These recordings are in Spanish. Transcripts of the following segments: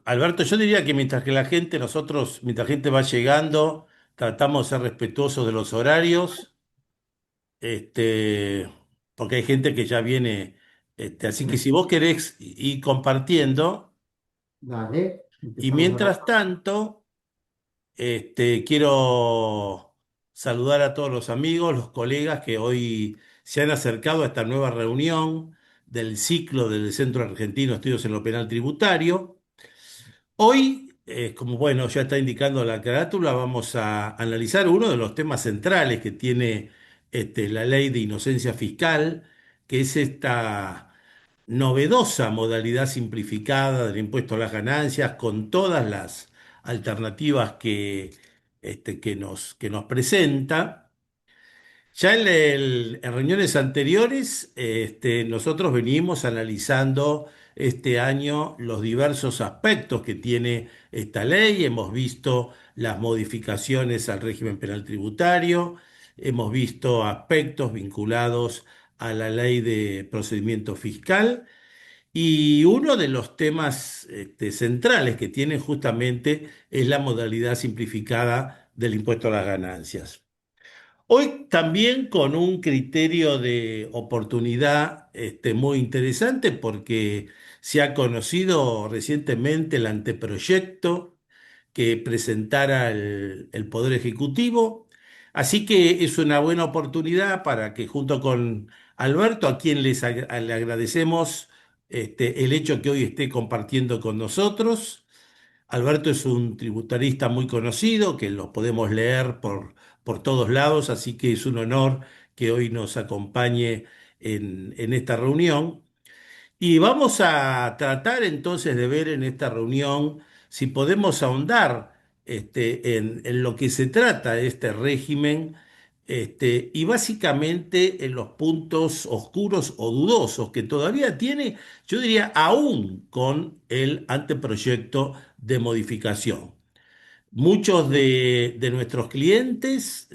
Alberto, yo diría que mientras la gente va llegando, tratamos de ser respetuosos de los horarios, este, porque hay gente que ya viene, así que si vos querés ir compartiendo, Dale, y empezamos a mientras arrancar. tanto, quiero saludar a todos los amigos, los colegas que hoy se han acercado a esta nueva reunión del ciclo del Centro Argentino de Estudios en lo Penal Tributario. Hoy, como bueno, ya está indicando la carátula, vamos a analizar uno de los temas centrales que tiene la ley de inocencia fiscal, que es esta novedosa modalidad simplificada del impuesto a las ganancias, con todas las alternativas que nos presenta. Ya en reuniones anteriores, nosotros venimos analizando este año los diversos aspectos que tiene esta ley. Hemos visto las modificaciones al régimen penal tributario, hemos visto aspectos vinculados a la ley de procedimiento fiscal y uno de los temas centrales que tiene justamente es la modalidad simplificada del impuesto a las ganancias. Hoy también con un criterio de oportunidad muy interesante porque se ha conocido recientemente el anteproyecto que presentara el Poder Ejecutivo. Así que es una buena oportunidad para que junto con Alberto, a quien le agradecemos el hecho que hoy esté compartiendo con nosotros. Alberto es un tributarista muy conocido, que lo podemos leer por todos lados, así que es un honor que hoy nos acompañe en esta reunión. Y vamos a tratar entonces de ver en esta reunión si podemos ahondar en lo que se trata de este régimen, y básicamente en los puntos oscuros o dudosos que todavía tiene, yo diría, aún con el anteproyecto de modificación. Muchos de nuestros clientes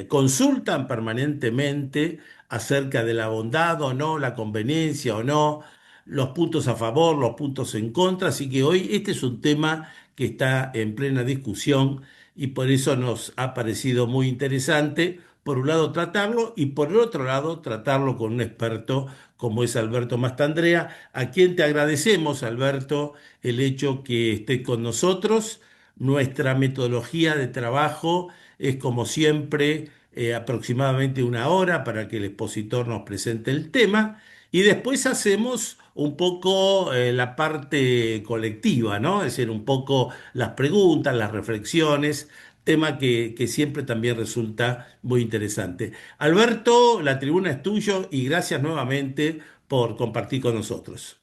consultan permanentemente acerca de la bondad o no, la conveniencia o no, los puntos a favor, los puntos en contra. Así que hoy este es un tema que está en plena discusión y por eso nos ha parecido muy interesante, por un lado, tratarlo y por el otro lado, tratarlo con un experto como es Alberto Mastandrea, a quien te agradecemos, Alberto, el hecho que esté con nosotros. Nuestra metodología de trabajo es, como siempre, aproximadamente una hora para que el expositor nos presente el tema y después hacemos un poco la parte colectiva, ¿no? Es decir, un poco las preguntas, las reflexiones, tema que siempre también resulta muy interesante. Alberto, la tribuna es tuyo y gracias nuevamente por compartir con nosotros.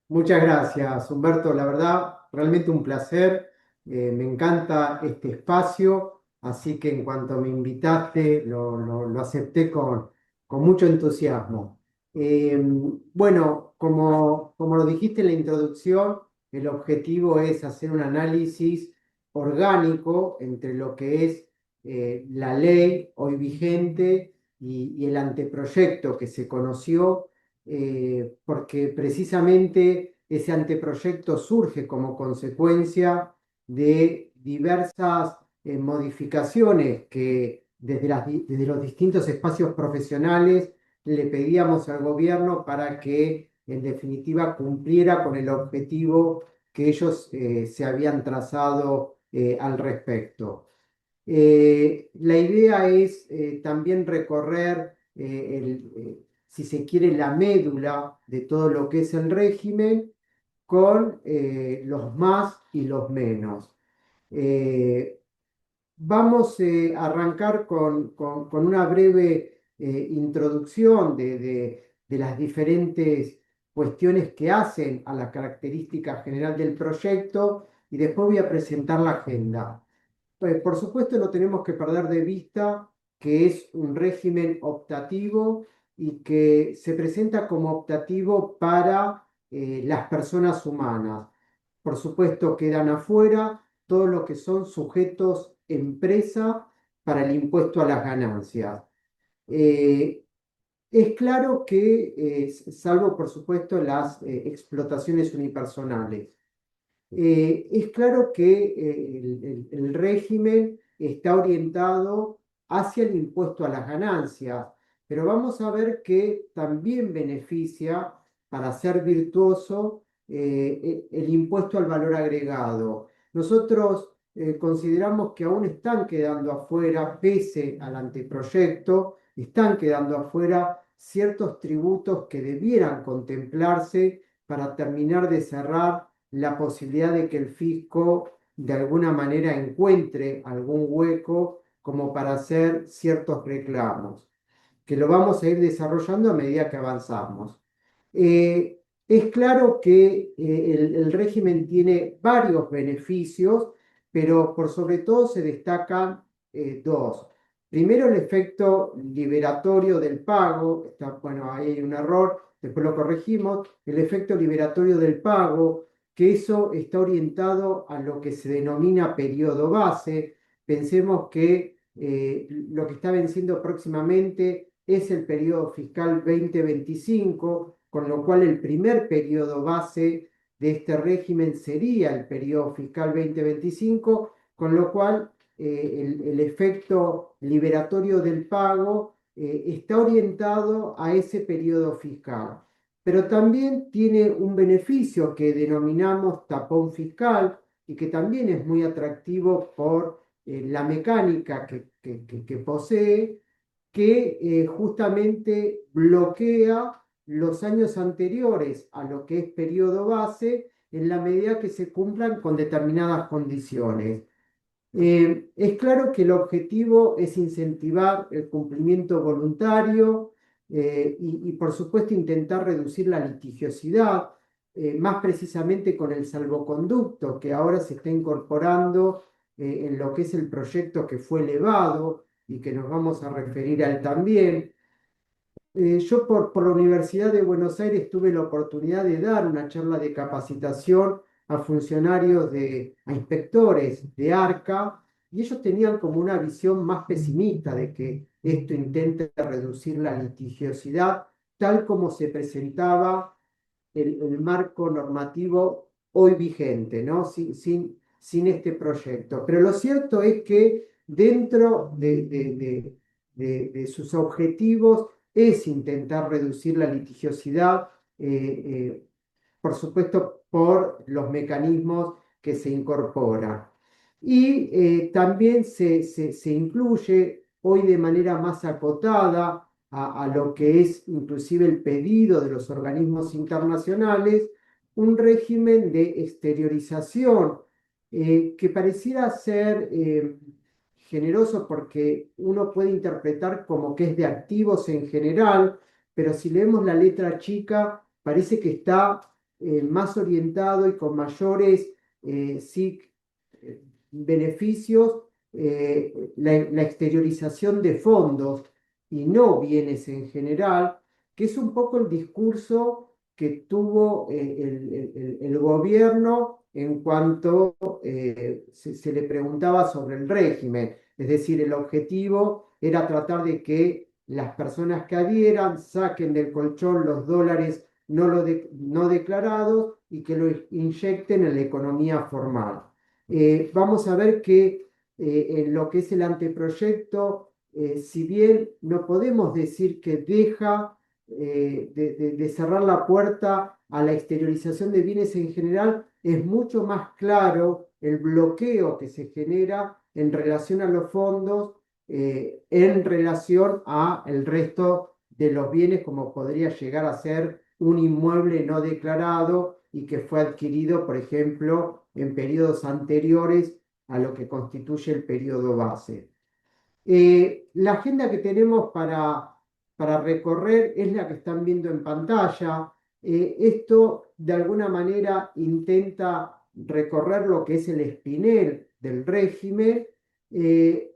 Muchas gracias, Humberto. La verdad, realmente un placer. Me encanta este espacio, así que en cuanto me invitaste, lo acepté con mucho entusiasmo. Bueno, como lo dijiste en la introducción, el objetivo es hacer un análisis orgánico entre lo que es la ley hoy vigente y el anteproyecto que se conoció, porque precisamente ese anteproyecto surge como consecuencia de diversas modificaciones que desde los distintos espacios profesionales le pedíamos al gobierno para que en definitiva cumpliera con el objetivo que ellos se habían trazado al respecto. La idea es también recorrer, si se quiere, la médula de todo lo que es el régimen con los más y los menos. Eh, Vamos a arrancar con una breve introducción de las diferentes cuestiones que hacen a la característica general del proyecto y después voy a presentar la agenda. Pues, por supuesto, no tenemos que perder de vista que es un régimen optativo y que se presenta como optativo para las personas humanas. Por supuesto, quedan afuera todos los que son sujetos empresa para el impuesto a las ganancias. Eh, es claro que, salvo por supuesto las explotaciones unipersonales, Es claro que el régimen está orientado hacia el impuesto a las ganancias, pero vamos a ver que también beneficia, para ser virtuoso, el impuesto al valor agregado. Nosotros consideramos que aún están quedando afuera, pese al anteproyecto, están quedando afuera ciertos tributos que debieran contemplarse para terminar de cerrar la posibilidad de que el fisco de alguna manera encuentre algún hueco como para hacer ciertos reclamos, que lo vamos a ir desarrollando a medida que avanzamos. Es claro que el régimen tiene varios beneficios, pero por sobre todo se destacan dos. Primero, el efecto liberatorio del pago. Está, bueno, ahí hay un error, después lo corregimos. El efecto liberatorio del pago, que eso está orientado a lo que se denomina periodo base. Pensemos que lo que está venciendo próximamente es el periodo fiscal 2025, con lo cual el primer periodo base de este régimen sería el periodo fiscal 2025, con lo cual el efecto liberatorio del pago está orientado a ese periodo fiscal. Pero también tiene un beneficio que denominamos tapón fiscal y que también es muy atractivo por la mecánica que posee, que justamente bloquea los años anteriores a lo que es periodo base en la medida que se cumplan con determinadas condiciones. Es claro que el objetivo es incentivar el cumplimiento voluntario por supuesto intentar reducir la litigiosidad, más precisamente con el salvoconducto que ahora se está incorporando en lo que es el proyecto que fue elevado y que nos vamos a referir a él también. Yo por la Universidad de Buenos Aires tuve la oportunidad de dar una charla de capacitación a funcionarios a inspectores de ARCA, y ellos tenían como una visión más pesimista de que esto intenta reducir la litigiosidad tal como se presentaba el marco normativo hoy vigente, ¿no? Sin este proyecto. Pero lo cierto es que dentro de sus objetivos es intentar reducir la litigiosidad, por supuesto, por los mecanismos que se incorporan. Y también se incluye hoy de manera más acotada a lo que es inclusive el pedido de los organismos internacionales, un régimen de exteriorización que pareciera ser generoso porque uno puede interpretar como que es de activos en general, pero si leemos la letra chica, parece que está más orientado y con mayores sí, beneficios, la exteriorización de fondos y no bienes en general, que es un poco el discurso que tuvo el gobierno en cuanto se le preguntaba sobre el régimen. Es decir, el objetivo era tratar de que las personas que adhieran saquen del colchón los dólares no declarados y que lo inyecten en la economía formal. Vamos a ver que en lo que es el anteproyecto, si bien no podemos decir que deja de cerrar la puerta a la exteriorización de bienes en general, es mucho más claro el bloqueo que se genera en relación a los fondos, en relación a el resto de los bienes, como podría llegar a ser un inmueble no declarado y que fue adquirido, por ejemplo, en periodos anteriores a lo que constituye el periodo base. La agenda que tenemos para recorrer es la que están viendo en pantalla. Esto de alguna manera intenta recorrer lo que es el espinel del régimen y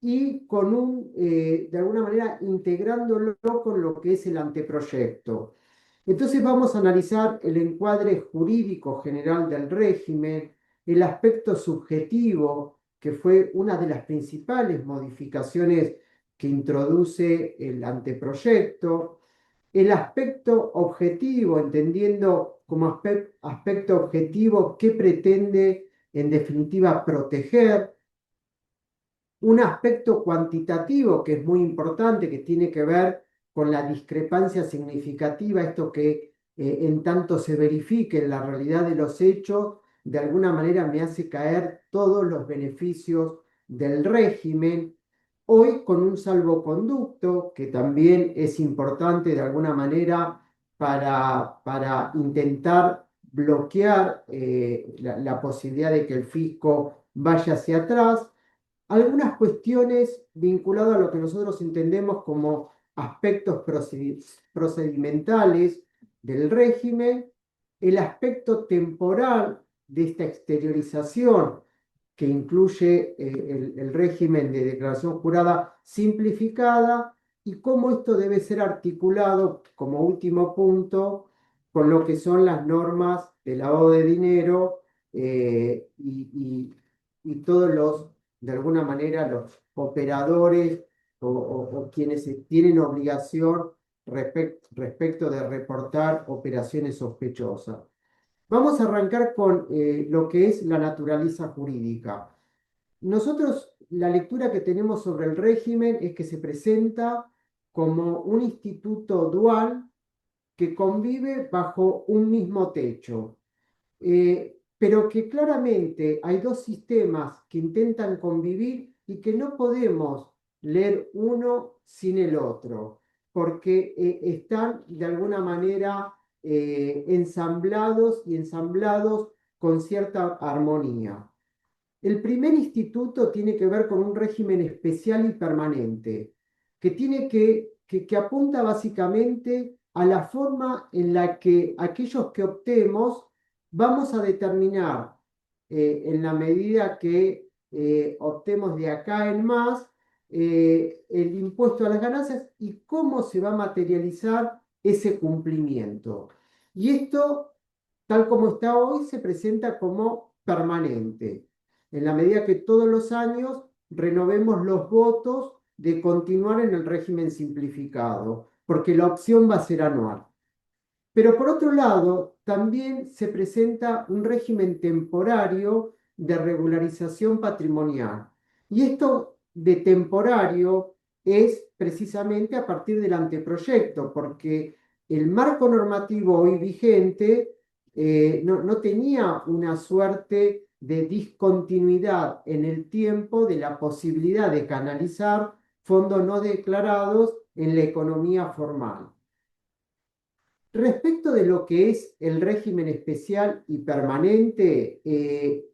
de alguna manera integrándolo con lo que es el anteproyecto. Entonces vamos a analizar el encuadre jurídico general del régimen, el aspecto subjetivo, que fue una de las principales modificaciones que introduce el anteproyecto, el aspecto objetivo, entendiendo como aspecto objetivo qué pretende en definitiva proteger, un aspecto cuantitativo que es muy importante, que tiene que ver con la discrepancia significativa, esto que en tanto se verifique en la realidad de los hechos, de alguna manera me hace caer todos los beneficios del régimen. Hoy con un salvoconducto, que también es importante de alguna manera para intentar bloquear la posibilidad de que el fisco vaya hacia atrás, algunas cuestiones vinculadas a lo que nosotros entendemos como aspectos procedimentales del régimen, el aspecto temporal de esta exteriorización que incluye el régimen de declaración jurada simplificada y cómo esto debe ser articulado como último punto con lo que son las normas de lavado de dinero y todos los, de alguna manera, los operadores o quienes tienen obligación respecto de reportar operaciones sospechosas. Vamos a arrancar con lo que es la naturaleza jurídica. Nosotros, la lectura que tenemos sobre el régimen es que se presenta como un instituto dual que convive bajo un mismo techo, pero que claramente hay dos sistemas que intentan convivir y que no podemos leer uno sin el otro, porque están de alguna manera ensamblados y ensamblados con cierta armonía. El primer instituto tiene que ver con un régimen especial y permanente, que que apunta básicamente a la forma en la que aquellos que optemos vamos a determinar, en la medida que optemos de acá en más, el impuesto a las ganancias y cómo se va a materializar ese cumplimiento. Y esto, tal como está hoy, se presenta como permanente en la medida que todos los años renovemos los votos de continuar en el régimen simplificado, porque la opción va a ser anual. Pero por otro lado, también se presenta un régimen temporario de regularización patrimonial. Y esto de temporario es precisamente a partir del anteproyecto, porque el marco normativo hoy vigente no tenía una suerte de discontinuidad en el tiempo de la posibilidad de canalizar fondos no declarados en la economía formal. Respecto de lo que es el régimen especial y permanente,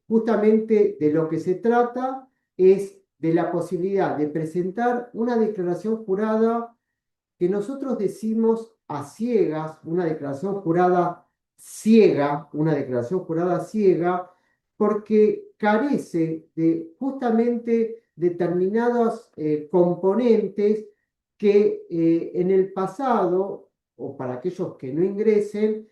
justamente de lo que se trata es de la posibilidad de presentar una declaración jurada que nosotros decimos a ciegas, una declaración jurada ciega, una declaración jurada ciega, porque carece de justamente determinados componentes que en el pasado, o para aquellos que no ingresen,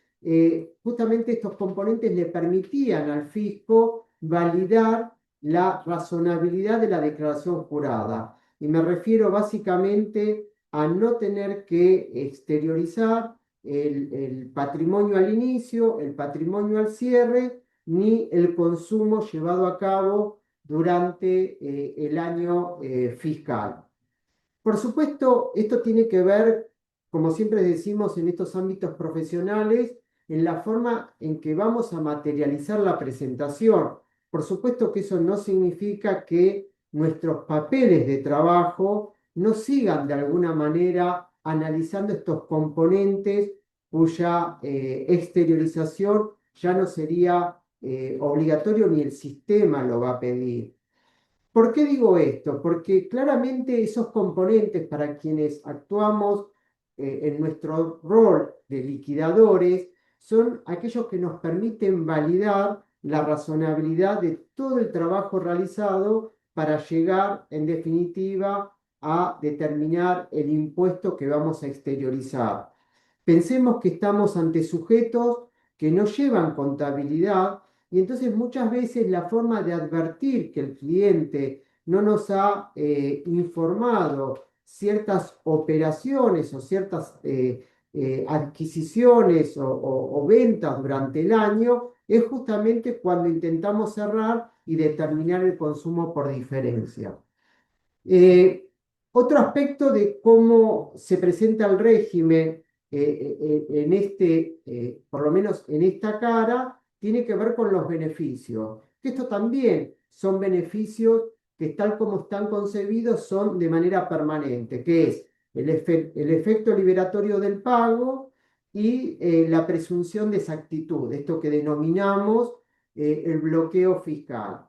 justamente estos componentes le permitían al fisco validar la razonabilidad de la declaración jurada. Y me refiero básicamente a no tener que exteriorizar el patrimonio al inicio, el patrimonio al cierre, ni el consumo llevado a cabo durante el año fiscal. Por supuesto, esto tiene que ver, como siempre decimos en estos ámbitos profesionales, en la forma en que vamos a materializar la presentación. Por supuesto que eso no significa que nuestros papeles de trabajo no sigan de alguna manera analizando estos componentes cuya exteriorización ya no sería obligatorio ni el sistema lo va a pedir. ¿Por qué digo esto? Porque claramente esos componentes para quienes actuamos en nuestro rol de liquidadores son aquellos que nos permiten validar la razonabilidad de todo el trabajo realizado para llegar, en definitiva, a determinar el impuesto que vamos a exteriorizar. Pensemos que estamos ante sujetos que no llevan contabilidad y entonces muchas veces la forma de advertir que el cliente no nos ha informado ciertas operaciones o ciertas adquisiciones o ventas durante el año, es justamente cuando intentamos cerrar y determinar el consumo por diferencia. Eh, Otro aspecto de cómo se presenta el régimen en por lo menos en esta cara, tiene que ver con los beneficios. Que esto también son beneficios que tal como están concebidos son de manera permanente, que es el efecto liberatorio del pago y la presunción de exactitud, esto que denominamos el bloqueo fiscal.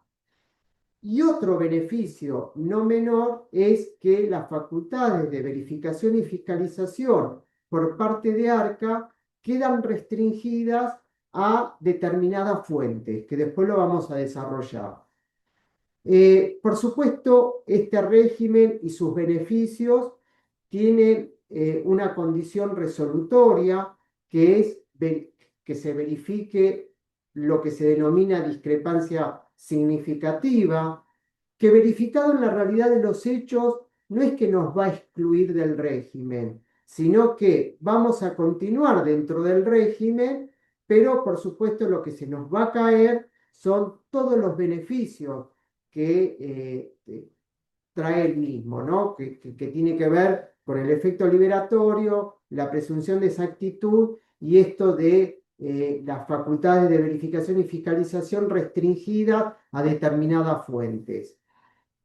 Y otro beneficio no menor es que las facultades de verificación y fiscalización por parte de ARCA quedan restringidas a determinadas fuentes, que después lo vamos a desarrollar. Por supuesto, este régimen y sus beneficios tienen una condición resolutoria, que es que se verifique lo que se denomina discrepancia significativa, que verificado en la realidad de los hechos no es que nos va a excluir del régimen, sino que vamos a continuar dentro del régimen, pero por supuesto lo que se nos va a caer son todos los beneficios que trae el mismo, ¿no? Que tiene que ver con el efecto liberatorio, la presunción de exactitud y esto de las facultades de verificación y fiscalización restringidas a determinadas fuentes.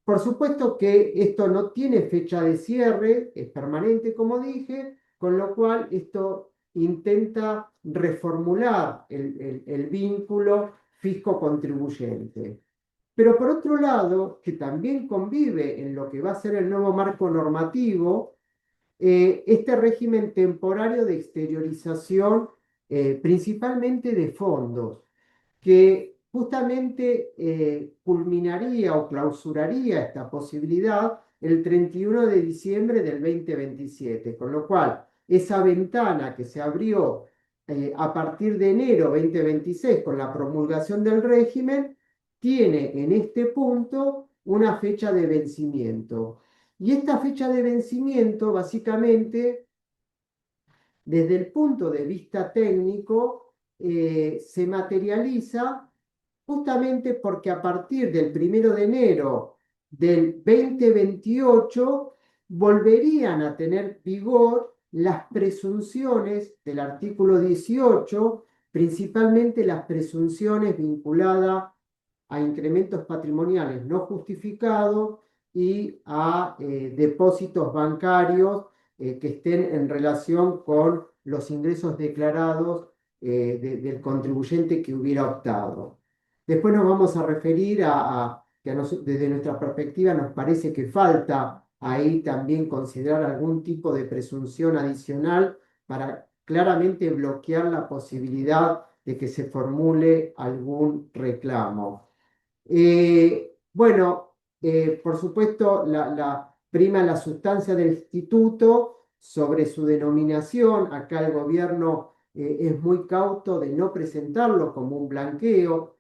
Por supuesto que esto no tiene fecha de cierre, es permanente, como dije, con lo cual esto intenta reformular el vínculo fisco-contribuyente. Pero por otro lado, que también convive en lo que va a ser el nuevo marco normativo, este régimen temporario de exteriorización, principalmente de fondos, que justamente culminaría o clausuraría esta posibilidad el 31 de diciembre del 2027, con lo cual esa ventana que se abrió a partir de enero 2026 con la promulgación del régimen, tiene en este punto una fecha de vencimiento. Y esta fecha de vencimiento, básicamente, desde el punto de vista técnico, se materializa justamente porque a partir del 1 de enero del 2028 volverían a tener vigor las presunciones del artículo 18, principalmente las presunciones vinculadas a incrementos patrimoniales no justificados y a depósitos bancarios que estén en relación con los ingresos declarados del contribuyente que hubiera optado. Después nos vamos a referir que desde nuestra perspectiva nos parece que falta ahí también considerar algún tipo de presunción adicional para claramente bloquear la posibilidad de que se formule algún reclamo. Bueno, por supuesto, prima la sustancia del instituto sobre su denominación. Acá el gobierno es muy cauto de no presentarlo como un blanqueo.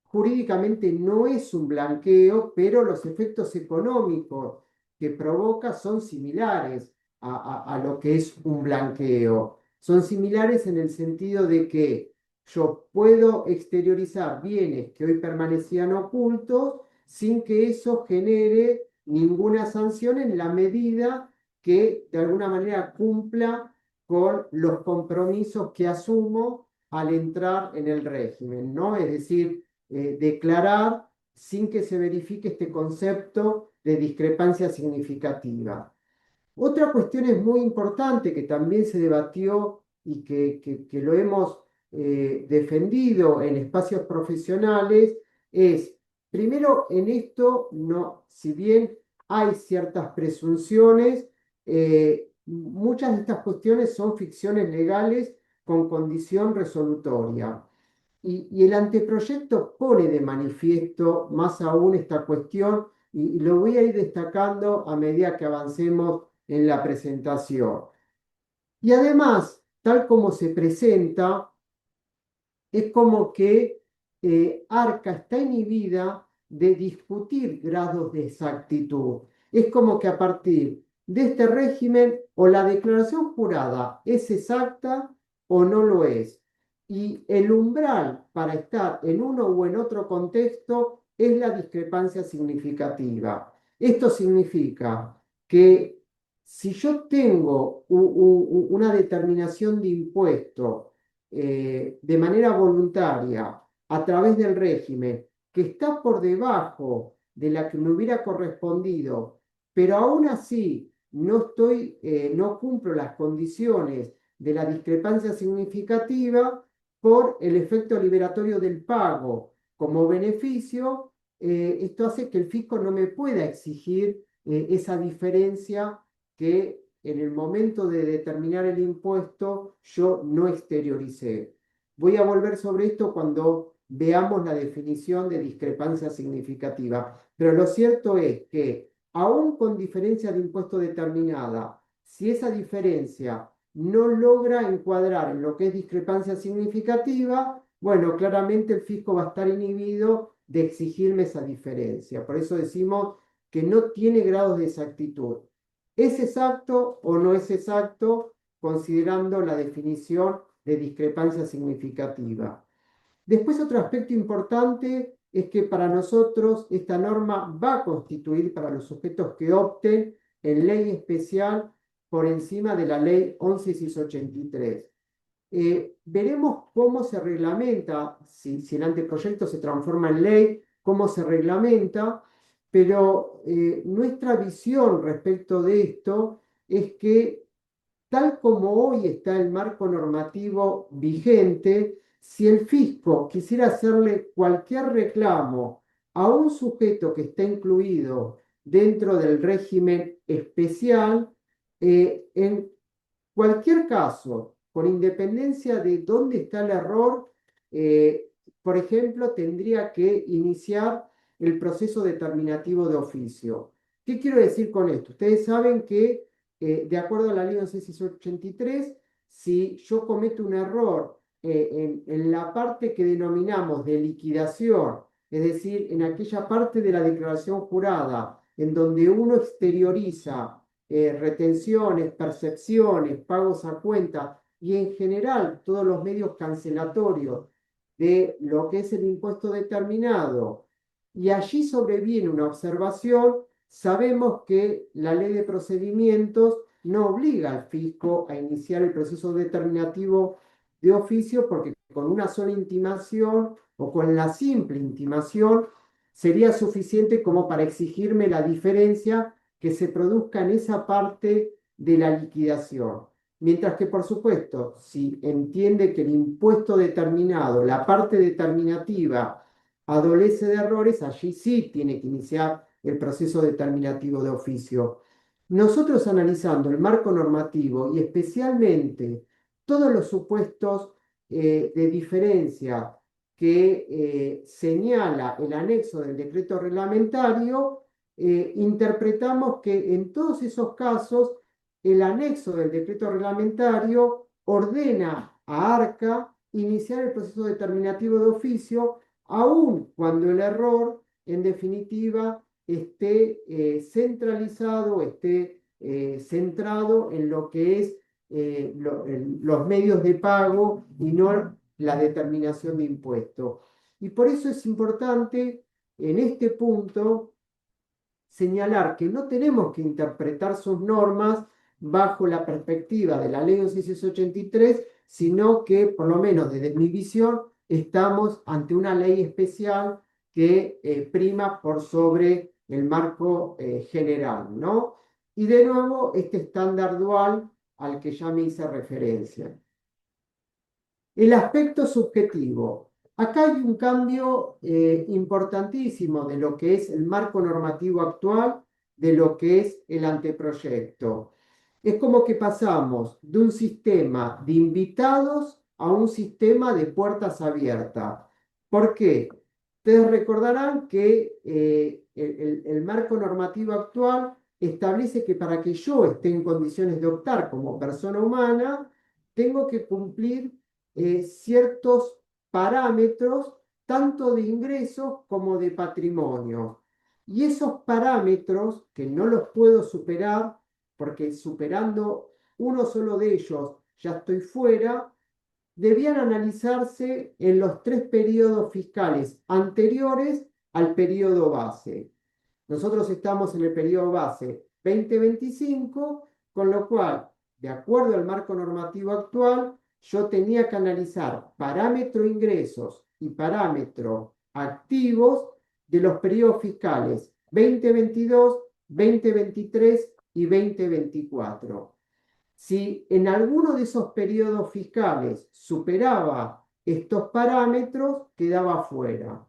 Jurídicamente no es un blanqueo, pero los efectos económicos que provoca son similares a lo que es un blanqueo. Son similares en el sentido de que yo puedo exteriorizar bienes que hoy permanecían ocultos sin que eso genere ninguna sanción en la medida que de alguna manera cumpla con los compromisos que asumo al entrar en el régimen, ¿no? Es decir, declarar sin que se verifique este concepto de discrepancia significativa. Otra cuestión es muy importante que también se debatió y que lo hemos defendido en espacios profesionales es, primero, en esto, no, si bien hay ciertas presunciones, muchas de estas cuestiones son ficciones legales con condición resolutoria. Y el anteproyecto pone de manifiesto más aún esta cuestión y lo voy a ir destacando a medida que avancemos en la presentación. Y además, tal como se presenta, es como que ARCA está inhibida de discutir grados de exactitud. Es como que a partir de este régimen, o la declaración jurada es exacta o no lo es. Y el umbral para estar en uno o en otro contexto es la discrepancia significativa. Esto significa que si yo tengo una determinación de impuesto de manera voluntaria a través del régimen que está por debajo de la que me hubiera correspondido, pero aún así no cumplo las condiciones de la discrepancia significativa por el efecto liberatorio del pago como beneficio, esto hace que el fisco no me pueda exigir esa diferencia que en el momento de determinar el impuesto yo no exterioricé. Voy a volver sobre esto cuando veamos la definición de discrepancia significativa, pero lo cierto es que aún con diferencia de impuesto determinada, si esa diferencia no logra encuadrar en lo que es discrepancia significativa, bueno, claramente el fisco va a estar inhibido de exigirme esa diferencia. Por eso decimos que no tiene grados de exactitud. ¿Es exacto o no es exacto considerando la definición de discrepancia significativa? Después, otro aspecto importante es que para nosotros esta norma va a constituir para los sujetos que opten en ley especial por encima de la ley 11.683. Veremos cómo se reglamenta, si el anteproyecto se transforma en ley, cómo se reglamenta, pero nuestra visión respecto de esto es que tal como hoy está el marco normativo vigente, si el fisco quisiera hacerle cualquier reclamo a un sujeto que está incluido dentro del régimen especial, en cualquier caso, con independencia de dónde está el error, por ejemplo, tendría que iniciar el proceso determinativo de oficio. ¿Qué quiero decir con esto? Ustedes saben que, de acuerdo a la ley 1183, si yo cometo un error en la parte que denominamos de liquidación, es decir, en aquella parte de la declaración jurada en donde uno exterioriza retenciones, percepciones, pagos a cuenta y en general todos los medios cancelatorios de lo que es el impuesto determinado, y allí sobreviene una observación, sabemos que la ley de procedimientos no obliga al fisco a iniciar el proceso determinativo de oficio porque con una sola intimación o con la simple intimación sería suficiente como para exigirme la diferencia que se produzca en esa parte de la liquidación. Mientras que, por supuesto, si entiende que el impuesto determinado, la parte determinativa, adolece de errores, allí sí tiene que iniciar el proceso determinativo de oficio. Nosotros analizando el marco normativo y especialmente todos los supuestos de diferencia que señala el anexo del decreto reglamentario, interpretamos que en todos esos casos el anexo del decreto reglamentario ordena a ARCA iniciar el proceso determinativo de oficio, aun cuando el error, en definitiva, esté centralizado, esté centrado en lo que es en los medios de pago y no la determinación de impuestos. Y por eso es importante en este punto señalar que no tenemos que interpretar sus normas bajo la perspectiva de la ley 1183, sino que, por lo menos desde mi visión, estamos ante una ley especial que prima por sobre el marco general, ¿no? Y de nuevo, este estándar dual al que ya me hice referencia. El aspecto subjetivo. Acá hay un cambio importantísimo de lo que es el marco normativo actual, de lo que es el anteproyecto. Es como que pasamos de un sistema de invitados a un sistema de puertas abiertas. ¿Por qué? Ustedes recordarán que el marco normativo actual establece que para que yo esté en condiciones de optar como persona humana, tengo que cumplir ciertos parámetros, tanto de ingresos como de patrimonio. Y esos parámetros, que no los puedo superar, porque superando uno solo de ellos ya estoy fuera, debían analizarse en los tres periodos fiscales anteriores al periodo base. Nosotros estamos en el periodo base 2025, con lo cual, de acuerdo al marco normativo actual, yo tenía que analizar parámetro ingresos y parámetro activos de los periodos fiscales 2022, 2023 y 2024. Si en alguno de esos periodos fiscales superaba estos parámetros, quedaba fuera.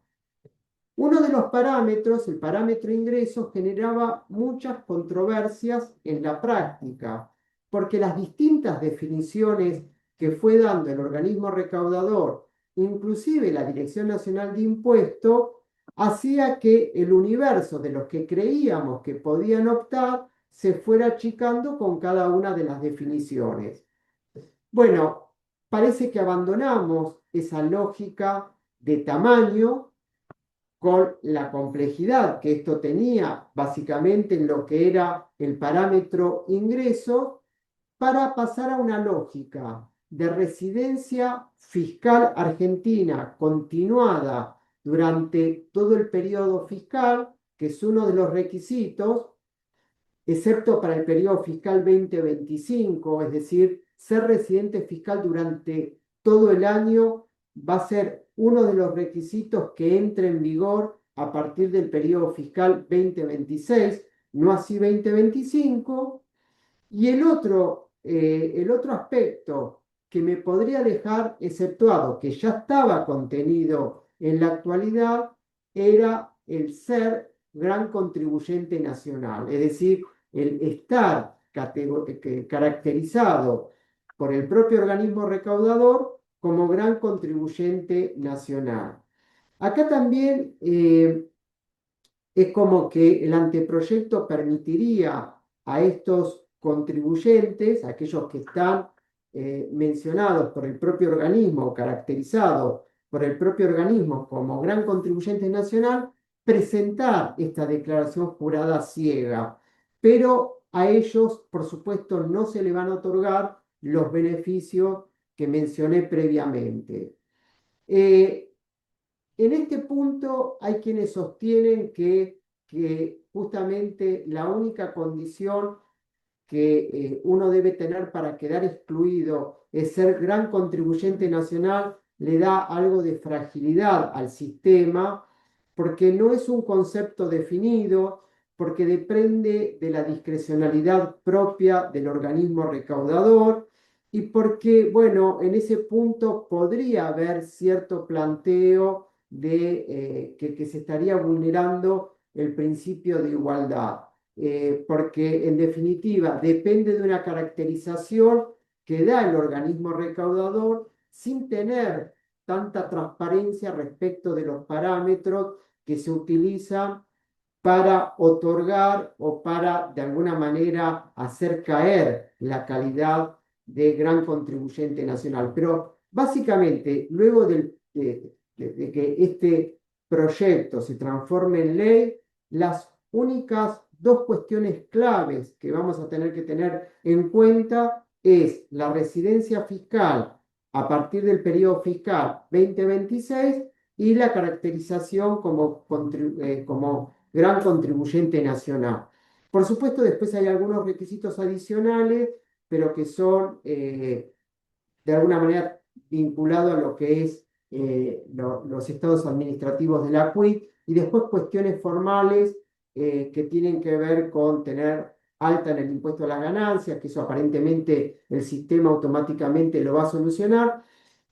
Uno de los parámetros, el parámetro ingresos, generaba muchas controversias en la práctica, porque las distintas definiciones que fue dando el organismo recaudador, inclusive la Dirección Nacional de Impuestos, hacía que el universo de los que creíamos que podían optar se fuera achicando con cada una de las definiciones. Bueno, parece que abandonamos esa lógica de tamaño con la complejidad que esto tenía básicamente en lo que era el parámetro ingreso, para pasar a una lógica de residencia fiscal argentina continuada durante todo el periodo fiscal, que es uno de los requisitos, excepto para el periodo fiscal 2025, es decir, ser residente fiscal durante todo el año va a ser uno de los requisitos que entre en vigor a partir del periodo fiscal 2026, no así 2025. Y el otro aspecto que me podría dejar exceptuado, que ya estaba contenido en la actualidad, era el ser gran contribuyente nacional, es decir, el estar caracterizado por el propio organismo recaudador como gran contribuyente nacional. Acá también es como que el anteproyecto permitiría a estos contribuyentes, aquellos que están mencionados por el propio organismo, caracterizados por el propio organismo como gran contribuyente nacional, presentar esta declaración jurada ciega, pero a ellos, por supuesto, no se le van a otorgar los beneficios que mencioné previamente. Eh, en este punto hay quienes sostienen que justamente la única condición que uno debe tener para quedar excluido es ser gran contribuyente nacional, le da algo de fragilidad al sistema, porque no es un concepto definido, porque depende de la discrecionalidad propia del organismo recaudador y porque, bueno, en ese punto podría haber cierto planteo de que se estaría vulnerando el principio de igualdad, porque en definitiva depende de una caracterización que da el organismo recaudador sin tener tanta transparencia respecto de los parámetros que se utilizan para otorgar o para de alguna manera hacer caer la calidad de gran contribuyente nacional. Pero básicamente, luego de que este proyecto se transforme en ley, las únicas dos cuestiones claves que vamos a tener que tener en cuenta es la residencia fiscal a partir del periodo fiscal 2026 y la caracterización como gran contribuyente nacional. Por supuesto, después hay algunos requisitos adicionales, pero que son de alguna manera vinculados a lo que es los estados administrativos de la CUIT y después cuestiones formales que tienen que ver con tener alta en el impuesto a las ganancias, que eso aparentemente el sistema automáticamente lo va a solucionar.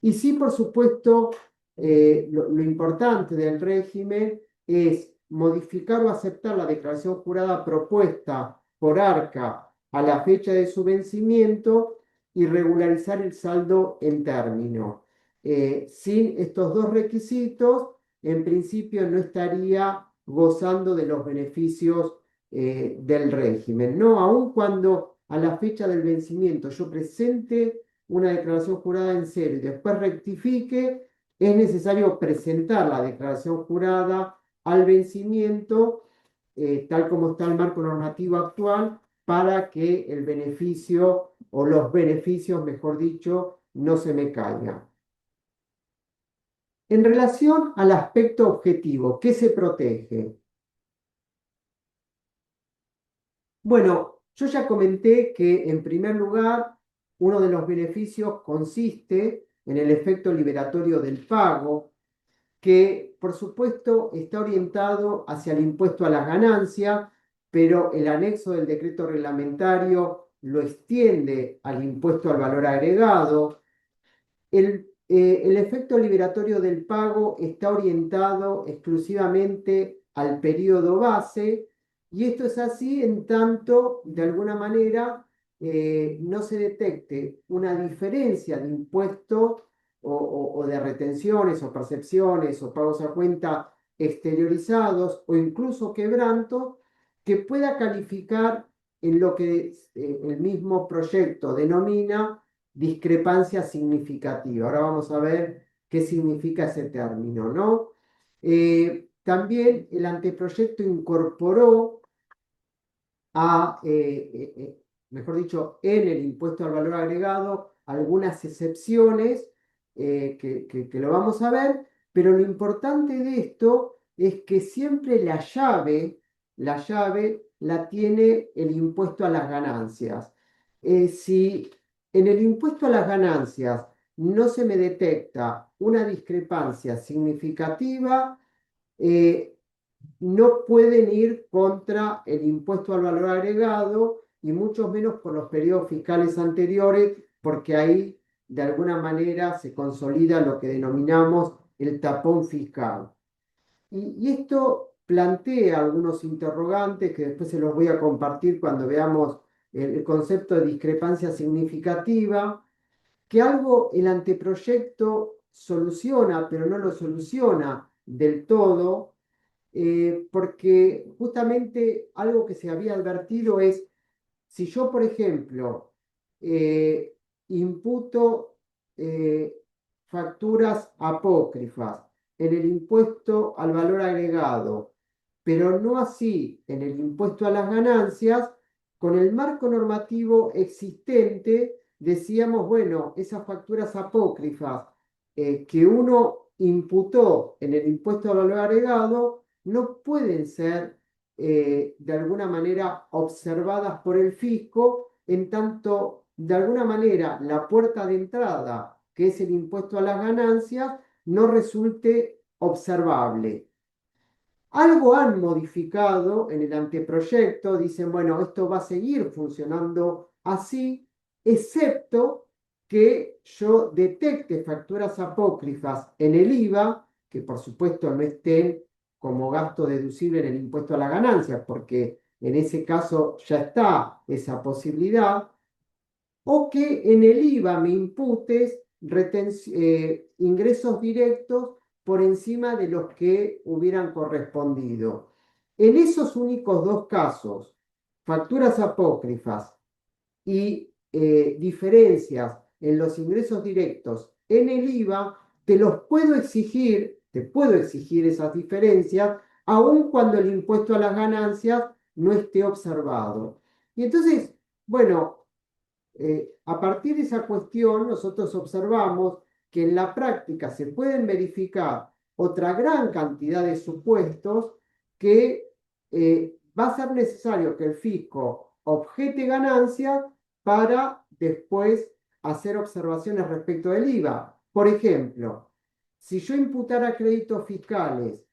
Y sí, por supuesto, lo importante del régimen es modificar o aceptar la declaración jurada propuesta por ARCA a la fecha de su vencimiento y regularizar el saldo en término. Sin estos dos requisitos, en principio no estaría gozando de los beneficios del régimen, ¿no? Aun cuando a la fecha del vencimiento yo presente una declaración jurada en cero y después rectifique, es necesario presentar la declaración jurada al vencimiento, tal como está el marco normativo actual, para que el beneficio o los beneficios, mejor dicho, no se me caigan. En relación al aspecto objetivo, ¿qué se protege? Bueno, yo ya comenté que en primer lugar, uno de los beneficios consiste en el efecto liberatorio del pago, que por supuesto está orientado hacia el impuesto a las ganancias, pero el anexo del decreto reglamentario lo extiende al impuesto al valor agregado. El efecto liberatorio del pago está orientado exclusivamente al periodo base, y esto es así en tanto, de alguna manera, no se detecte una diferencia de impuesto o de retenciones o percepciones o pagos a cuenta exteriorizados o incluso quebranto que pueda calificar en lo que el mismo proyecto denomina discrepancia significativa. Ahora vamos a ver qué significa ese término, ¿no? También el anteproyecto incorporó mejor dicho, en el impuesto al valor agregado, algunas excepciones que lo vamos a ver, pero lo importante de esto es que siempre la llave la tiene el impuesto a las ganancias. Si en el impuesto a las ganancias no se me detecta una discrepancia significativa, eh, no pueden ir contra el impuesto al valor agregado y mucho menos por los periodos fiscales anteriores, porque ahí de alguna manera se consolida lo que denominamos el tapón fiscal. Y esto plantea algunos interrogantes que después se los voy a compartir cuando veamos el concepto de discrepancia significativa, que algo el anteproyecto soluciona, pero no lo soluciona del todo, porque justamente algo que se había advertido es, si yo, por ejemplo, eh, imputo eh, facturas apócrifas en el impuesto al valor agregado, pero no así en el impuesto a las ganancias, con el marco normativo existente decíamos, bueno, esas facturas apócrifas que uno imputó en el impuesto al valor agregado no pueden ser de alguna manera observadas por el fisco, en tanto de alguna manera la puerta de entrada, que es el impuesto a las ganancias, no resulte observable. Algo han modificado en el anteproyecto, dicen, bueno, esto va a seguir funcionando así, excepto que yo detecte facturas apócrifas en el IVA, que por supuesto no estén como gasto deducible en el impuesto a las ganancias, porque en ese caso ya está esa posibilidad, o que en el IVA me imputes ingresos directos por encima de los que hubieran correspondido. En esos únicos dos casos, facturas apócrifas y diferencias en los ingresos directos en el IVA, te puedo exigir esas diferencias, aun cuando el impuesto a las ganancias no esté observado. Y entonces, bueno, a partir de esa cuestión, nosotros observamos que en la práctica se pueden verificar otra gran cantidad de supuestos que va a ser necesario que el fisco objete ganancias para después hacer observaciones respecto del IVA. Por ejemplo, si yo imputara créditos fiscales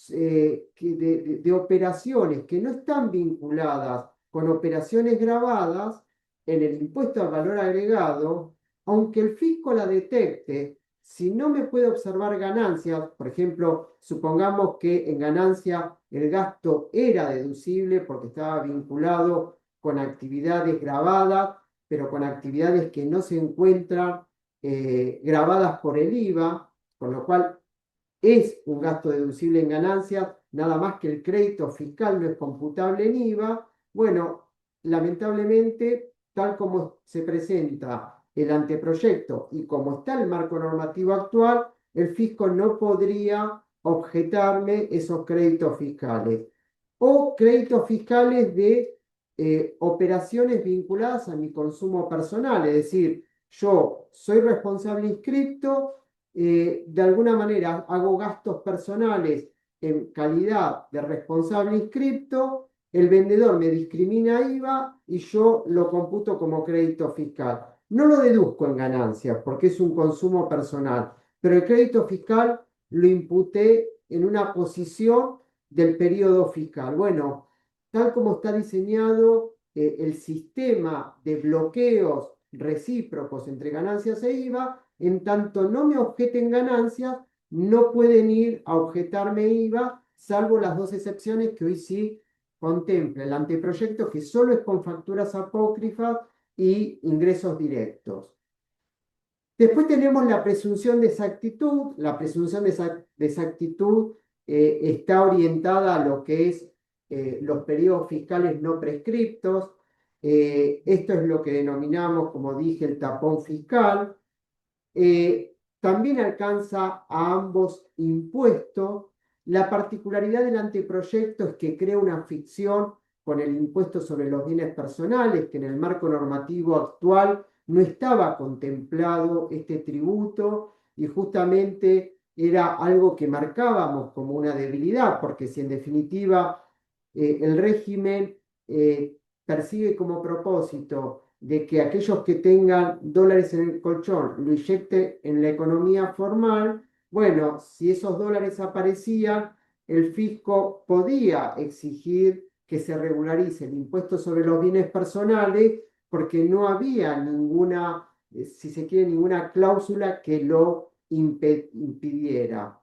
de operaciones que no están vinculadas con operaciones grabadas, en el impuesto al valor agregado, aunque el fisco la detecte, si no me puede observar ganancias, por ejemplo, supongamos que en ganancia el gasto era deducible porque estaba vinculado con actividades grabadas, pero con actividades que no se encuentran grabadas por el IVA, con lo cual es un gasto deducible en ganancias, nada más que el crédito fiscal no es computable en IVA. Bueno, lamentablemente, tal como se presenta el anteproyecto y como está el marco normativo actual, el fisco no podría objetarme esos créditos fiscales. O créditos fiscales de operaciones vinculadas a mi consumo personal, es decir, yo soy responsable inscripto, de alguna manera hago gastos personales en calidad de responsable inscripto, el vendedor me discrimina IVA y yo lo computo como crédito fiscal. No lo deduzco en ganancias porque es un consumo personal, pero el crédito fiscal lo imputé en una posición del periodo fiscal. Bueno, tal como está diseñado el sistema de bloqueos recíprocos entre ganancias e IVA, en tanto no me objeten ganancias, no pueden ir a objetarme IVA, salvo las dos excepciones que hoy sí contempla el anteproyecto, que solo es con facturas apócrifas y ingresos directos. Después tenemos la presunción de exactitud. La presunción de exactitud está orientada a lo que es los periodos fiscales no prescriptos. Esto es lo que denominamos, como dije, el tapón fiscal. También alcanza a ambos impuestos. La particularidad del anteproyecto es que crea una ficción con el impuesto sobre los bienes personales, que en el marco normativo actual no estaba contemplado este tributo y justamente era algo que marcábamos como una debilidad, porque si en definitiva el régimen persigue como propósito de que aquellos que tengan dólares en el colchón lo inyecten en la economía formal, bueno, si esos dólares aparecían, el fisco podía exigir que se regularice el impuesto sobre los bienes personales porque no había ninguna, si se quiere, ninguna cláusula que lo impidiera.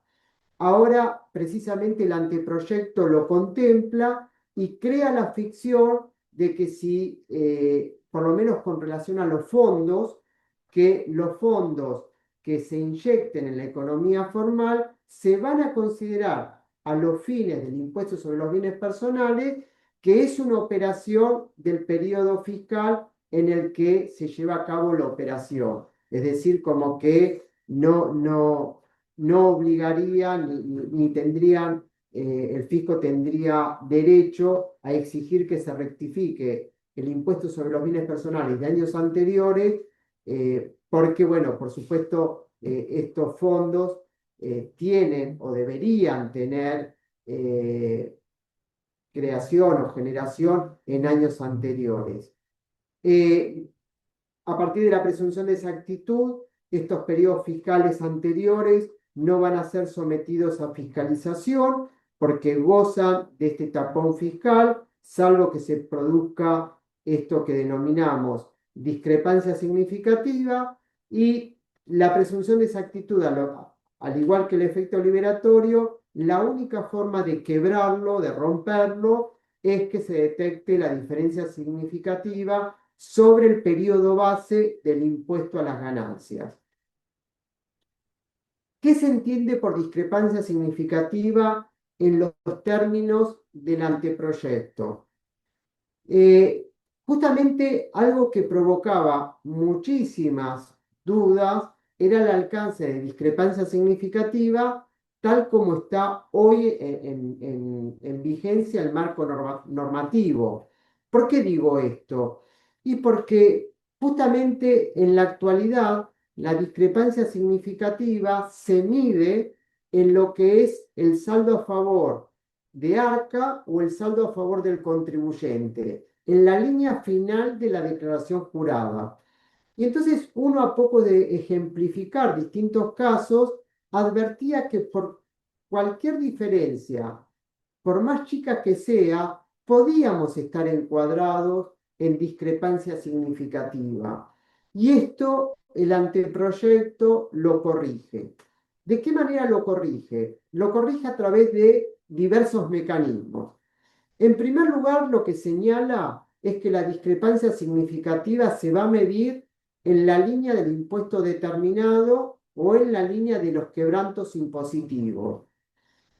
Ahora, precisamente, el anteproyecto lo contempla y crea la ficción de que si, por lo menos con relación a los fondos, que los fondos que se inyecten en la economía formal se van a considerar a los fines del impuesto sobre los bienes personales, que es una operación del periodo fiscal en el que se lleva a cabo la operación. Es decir, como que no obligaría ni tendrían, el fisco tendría derecho a exigir que se rectifique el impuesto sobre los bienes personales de años anteriores, porque, bueno, por supuesto, estos fondos tienen o deberían tener creación o generación en años anteriores. Eh, a partir de la presunción de exactitud, estos periodos fiscales anteriores no van a ser sometidos a fiscalización porque gozan de este tapón fiscal, salvo que se produzca esto que denominamos discrepancia significativa, y la presunción de exactitud, al igual que el efecto liberatorio, la única forma de quebrarlo, de romperlo, es que se detecte la diferencia significativa sobre el periodo base del impuesto a las ganancias. ¿Qué se entiende por discrepancia significativa en los términos del anteproyecto? Eh, Justamente algo que provocaba muchísimas dudas era el alcance de discrepancia significativa tal como está hoy en vigencia el marco normativo. ¿Por qué digo esto? Y porque justamente en la actualidad la discrepancia significativa se mide en lo que es el saldo a favor de ARCA o el saldo a favor del contribuyente, en la línea final de la declaración jurada. Y entonces uno, a poco de ejemplificar distintos casos, advertía que por cualquier diferencia, por más chica que sea, podíamos estar encuadrados en discrepancia significativa. Y esto el anteproyecto lo corrige. ¿De qué manera lo corrige? Lo corrige a través de diversos mecanismos. En primer lugar, lo que señala es que la discrepancia significativa se va a medir en la línea del impuesto determinado o en la línea de los quebrantos impositivos.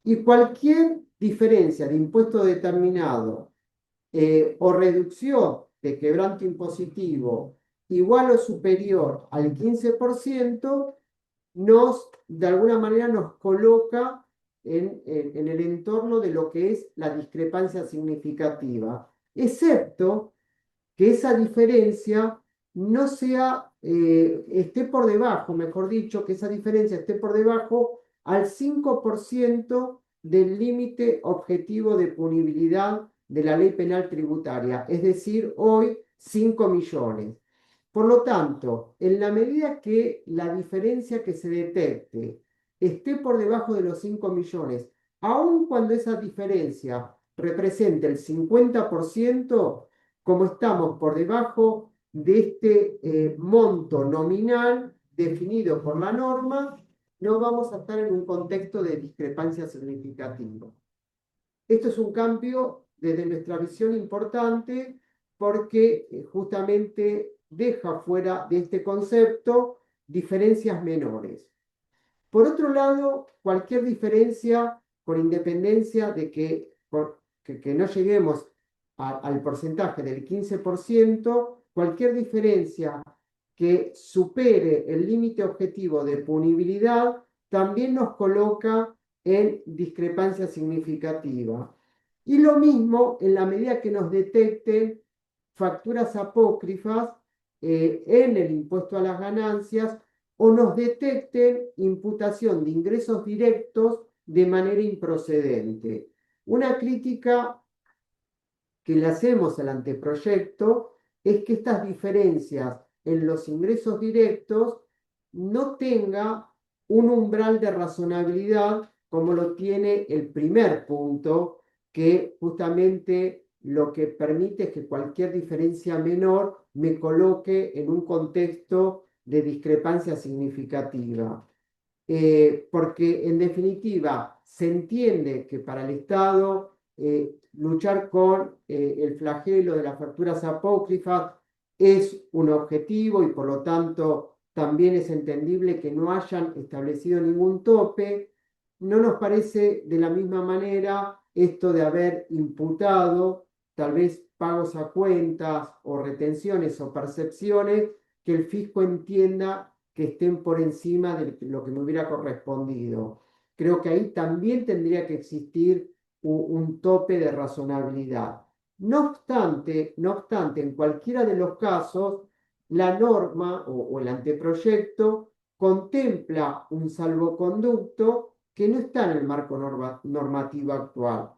Y cualquier diferencia de impuesto determinado o reducción de quebranto impositivo igual o superior al 15%, de alguna manera nos coloca en el entorno de lo que es la discrepancia significativa. excepto que esa diferencia no sea, esté por debajo, mejor dicho, que esa diferencia esté por debajo al 5% del límite objetivo de punibilidad de la ley penal tributaria, es decir, hoy 5 millones. Por lo tanto, en la medida que la diferencia que se detecte esté por debajo de los 5 millones, aun cuando esa diferencia represente el 50%, como estamos por debajo de este monto nominal definido por la norma, no vamos a estar en un contexto de discrepancia significativa. Esto es un cambio desde nuestra visión importante porque justamente deja fuera de este concepto diferencias menores. Por otro lado, cualquier diferencia, con independencia de que no lleguemos al porcentaje del 15%, cualquier diferencia que supere el límite objetivo de punibilidad también nos coloca en discrepancia significativa. Y lo mismo en la medida que nos detecten facturas apócrifas en el impuesto a las ganancias o nos detecten imputación de ingresos directos de manera improcedente. Una crítica que le hacemos al anteproyecto es que estas diferencias en los ingresos directos no tenga un umbral de razonabilidad como lo tiene el primer punto, que justamente lo que permite es que cualquier diferencia menor me coloque en un contexto de discrepancia significativa. Porque en definitiva se entiende que para el Estado luchar con el flagelo de las facturas apócrifas es un objetivo y por lo tanto también es entendible que no hayan establecido ningún tope. No nos parece de la misma manera esto de haber imputado tal vez pagos a cuentas o retenciones o percepciones que el fisco entienda que estén por encima de lo que me hubiera correspondido. Creo que ahí también tendría que existir un tope de razonabilidad. No obstante, en cualquiera de los casos, la norma o el anteproyecto contempla un salvoconducto que no está en el marco normativo actual.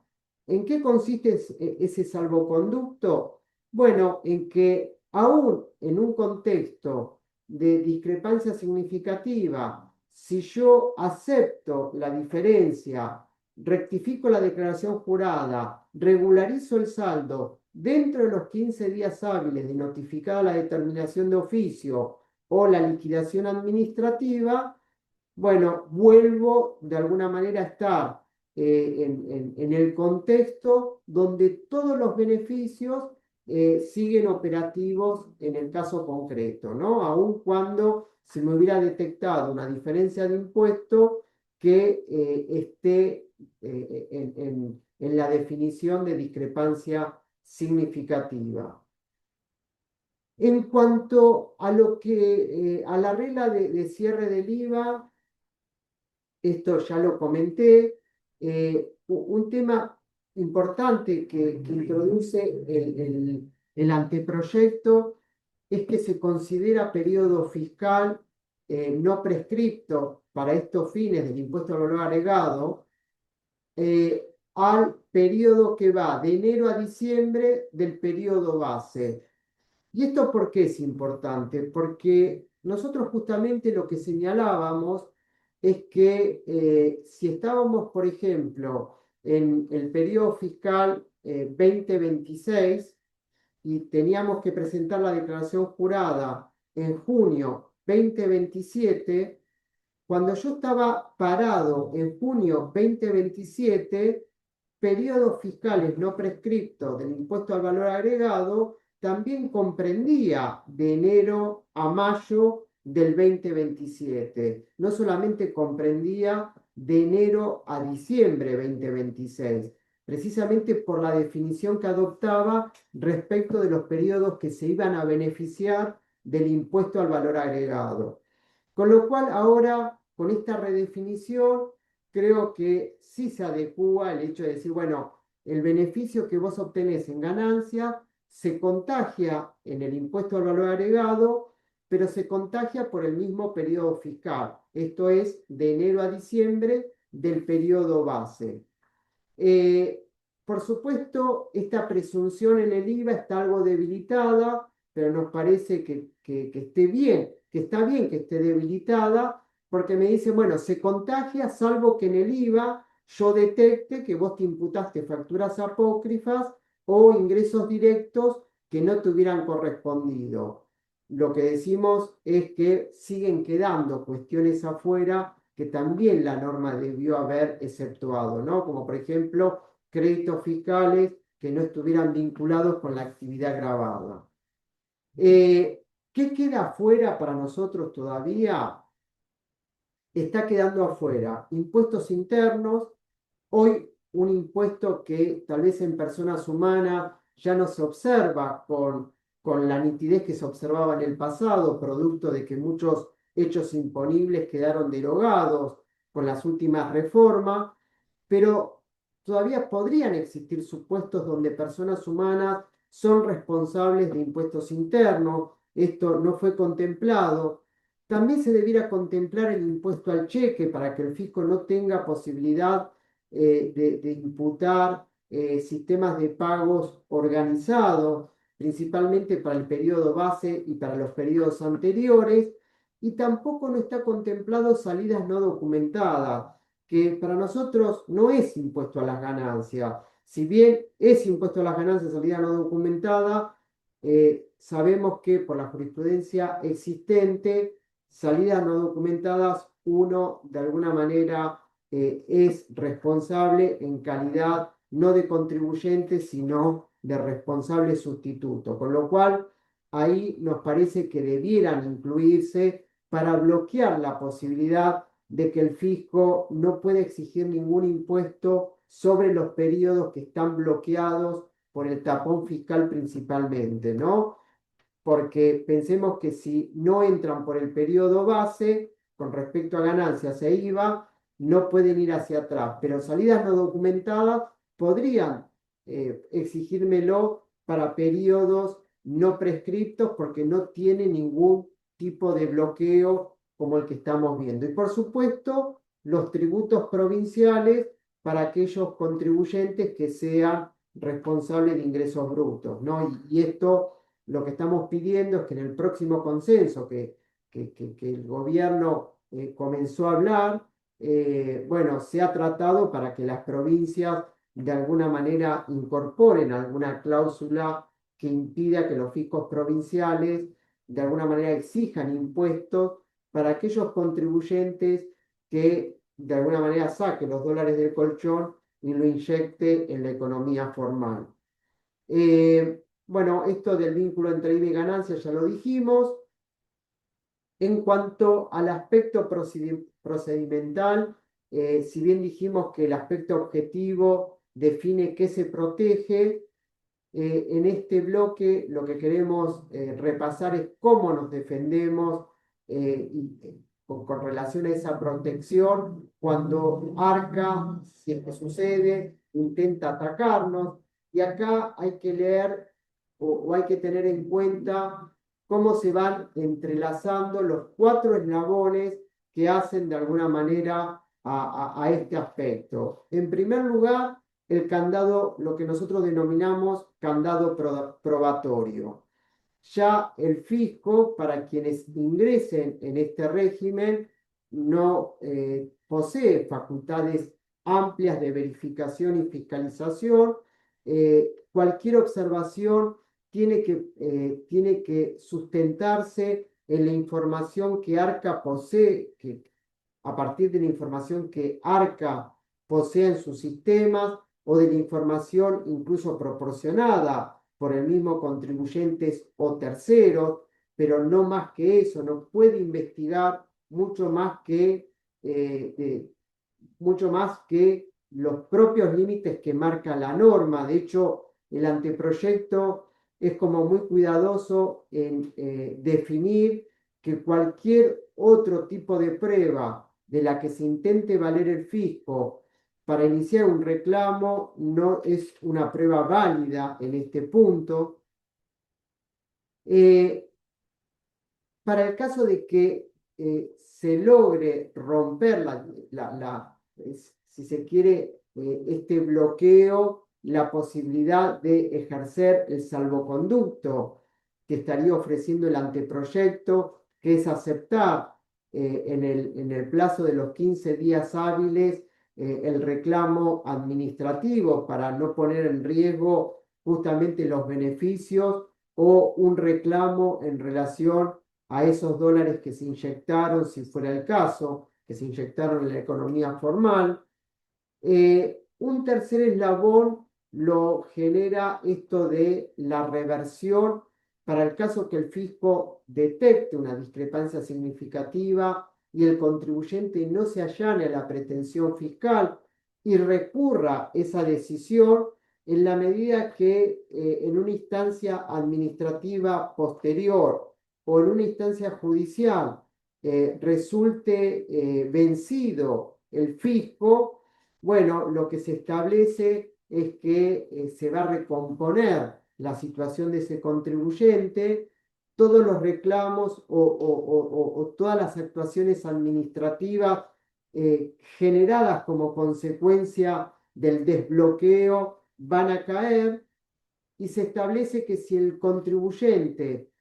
¿En qué consiste ese salvoconducto? Bueno, en que aún en un contexto de discrepancia significativa, si yo acepto la diferencia, rectifico la declaración jurada, regularizo el saldo dentro de los 15 días hábiles de notificada la determinación de oficio o la liquidación administrativa, bueno, vuelvo de alguna manera a estar en el contexto donde todos los beneficios siguen operativos en el caso concreto, ¿no? Aun cuando se me hubiera detectado una diferencia de impuesto que esté en la definición de discrepancia significativa. En cuanto a lo que a la regla de cierre del IVA, esto ya lo comenté. Un tema importante que introduce el anteproyecto es que se considera periodo fiscal no prescripto para estos fines del impuesto al valor agregado al periodo que va de enero a diciembre del periodo base. ¿Y esto por qué es importante? Porque nosotros justamente lo que señalábamos es que si estábamos, por ejemplo, en el periodo fiscal 2026 y teníamos que presentar la declaración jurada en junio 2027, cuando yo estaba parado en junio 2027, periodos fiscales no prescriptos del impuesto al valor agregado también comprendía de enero a mayo del 2027. No solamente comprendía de enero a diciembre 2026, precisamente por la definición que adoptaba respecto de los periodos que se iban a beneficiar del impuesto al valor agregado. Con lo cual ahora, con esta redefinición, creo que sí se adecúa el hecho de decir, bueno, el beneficio que vos obtenés en ganancia se contagia en el impuesto al valor agregado, pero se contagia por el mismo periodo fiscal. Esto es de enero a diciembre del periodo base. Eh, por supuesto, esta presunción en el IVA está algo debilitada, pero nos parece que esté bien, que está bien que esté debilitada, porque me dice, bueno, se contagia salvo que en el IVA yo detecte que vos te imputaste facturas apócrifas o ingresos directos que no te hubieran correspondido. Lo que decimos es que siguen quedando cuestiones afuera que también la norma debió haber exceptuado, ¿no? Como por ejemplo créditos fiscales que no estuvieran vinculados con la actividad grabada. ¿Qué queda afuera para nosotros todavía? Está quedando afuera impuestos internos. Hoy un impuesto que tal vez en personas humanas ya no se observa con la nitidez que se observaba en el pasado, producto de que muchos hechos imponibles quedaron derogados con las últimas reformas, pero todavía podrían existir supuestos donde personas humanas son responsables de impuestos internos. Esto no fue contemplado. También se debiera contemplar el impuesto al cheque para que el fisco no tenga posibilidad de imputar sistemas de pagos organizados, principalmente para el periodo base y para los periodos anteriores, y tampoco no está contemplado salidas no documentadas, que para nosotros no es impuesto a las ganancias. Si bien es impuesto a las ganancias salida no documentada, sabemos que por la jurisprudencia existente, salidas no documentadas, uno de alguna manera es responsable en calidad no de contribuyente, sino de responsable sustituto. Con lo cual, ahí nos parece que debieran incluirse para bloquear la posibilidad de que el fisco no puede exigir ningún impuesto sobre los periodos que están bloqueados por el tapón fiscal principalmente, ¿no? Porque pensemos que si no entran por el periodo base, con respecto a ganancias e IVA, no pueden ir hacia atrás, pero salidas no documentadas podrían exigírmelo para periodos no prescriptos porque no tiene ningún tipo de bloqueo como el que estamos viendo. Y por supuesto, los tributos provinciales para aquellos contribuyentes que sean responsables de ingresos brutos, ¿no? Y esto lo que estamos pidiendo es que en el próximo consenso que el gobierno comenzó a hablar, bueno, se ha tratado para que las provincias de alguna manera incorporen alguna cláusula que impida que los fiscos provinciales de alguna manera exijan impuestos para aquellos contribuyentes que de alguna manera saquen los dólares del colchón y lo inyecte en la economía formal. Bueno, esto del vínculo entre IVA y ganancia ya lo dijimos. En cuanto al aspecto procedimental, si bien dijimos que el aspecto objetivo define qué se protege, en este bloque lo que queremos repasar es cómo nos defendemos con relación a esa protección cuando Arca, si es que sucede, intenta atacarnos. Y acá hay que leer o hay que tener en cuenta cómo se van entrelazando los cuatro eslabones que hacen de alguna manera a este aspecto. En primer lugar, el candado, lo que nosotros denominamos candado probatorio. Ya el fisco, para quienes ingresen en este régimen, no posee facultades amplias de verificación y fiscalización. Cualquier observación tiene que sustentarse en la información que ARCA posee, a partir de la información que ARCA posee en sus sistemas o de la información incluso proporcionada por el mismo contribuyentes o terceros, pero no más que eso, no puede investigar eh, mucho más que los propios límites que marca la norma. De hecho, el anteproyecto es como muy cuidadoso en definir que cualquier otro tipo de prueba de la que se intente valer el fisco para iniciar un reclamo no es una prueba válida en este punto. Eh, para el caso de que se logre romper si se quiere, este bloqueo, la posibilidad de ejercer el salvoconducto que estaría ofreciendo el anteproyecto, que es aceptar en el plazo de los 15 días hábiles el reclamo administrativo para no poner en riesgo justamente los beneficios o un reclamo en relación a esos dólares que se inyectaron, si fuera el caso, que se inyectaron en la economía formal. Un tercer eslabón lo genera esto de la reversión para el caso que el fisco detecte una discrepancia significativa y el contribuyente no se allane a la pretensión fiscal y recurra esa decisión en la medida que en una instancia administrativa posterior o en una instancia judicial resulte vencido el fisco. Bueno, lo que se establece es que se va a recomponer la situación de ese contribuyente, todos los reclamos o todas las actuaciones administrativas generadas como consecuencia del desbloqueo van a caer y se establece que si el contribuyente,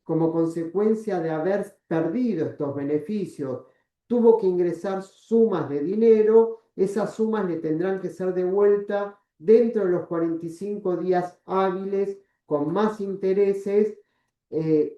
como consecuencia de haber perdido estos beneficios, tuvo que ingresar sumas de dinero, esas sumas le tendrán que ser devueltas dentro de los 45 días hábiles con más intereses,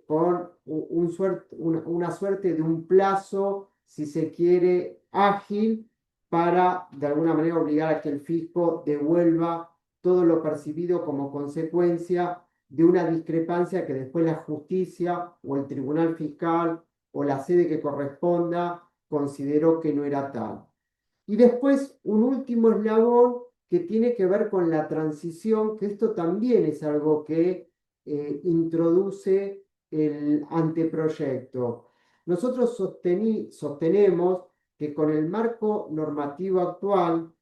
con una suerte de un plazo, si se quiere, ágil para de alguna manera obligar a que el fisco devuelva todo lo percibido como consecuencia de una discrepancia que después la justicia o el tribunal fiscal o la sede que corresponda consideró que no era tal. Y después un último eslabón que tiene que ver con la transición, que esto también es algo que introduce el anteproyecto. Nosotros sostenemos que con el marco normativo actual,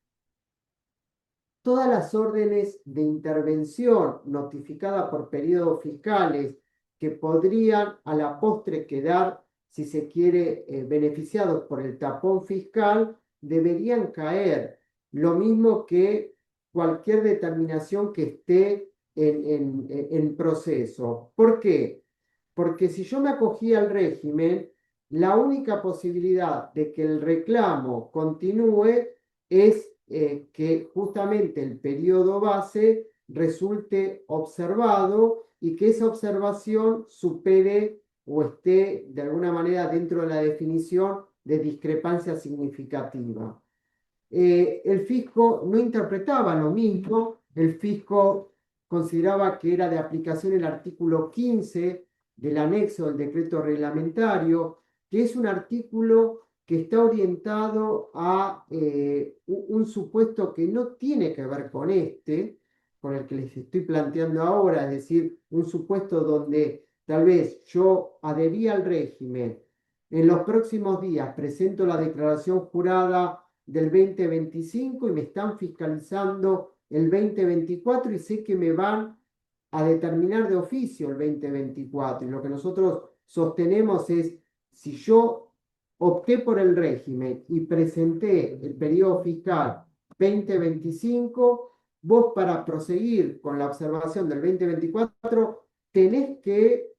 todas las órdenes de intervención notificadas por periodos fiscales que podrían a la postre quedar, si se quiere, beneficiados por el tapón fiscal, deberían caer. Lo mismo que cualquier determinación que esté en proceso. ¿Por qué? Porque si yo me acogía al régimen, la única posibilidad de que el reclamo continúe es que justamente el periodo base resulte observado y que esa observación supere o esté de alguna manera dentro de la definición de discrepancia significativa. El fisco no interpretaba lo mismo, el fisco consideraba que era de aplicación el artículo 15 del anexo del decreto reglamentario, que es un artículo que está orientado a un supuesto que no tiene que ver con con el que les estoy planteando ahora, es decir, un supuesto donde tal vez yo adhería al régimen, en los próximos días presento la declaración jurada del 2025 y me están fiscalizando el 2024 y sé que me van a determinar de oficio el 2024. Y lo que nosotros sostenemos es, si yo opté por el régimen y presenté el periodo fiscal 2025, vos para proseguir con la observación del 2024 tenés que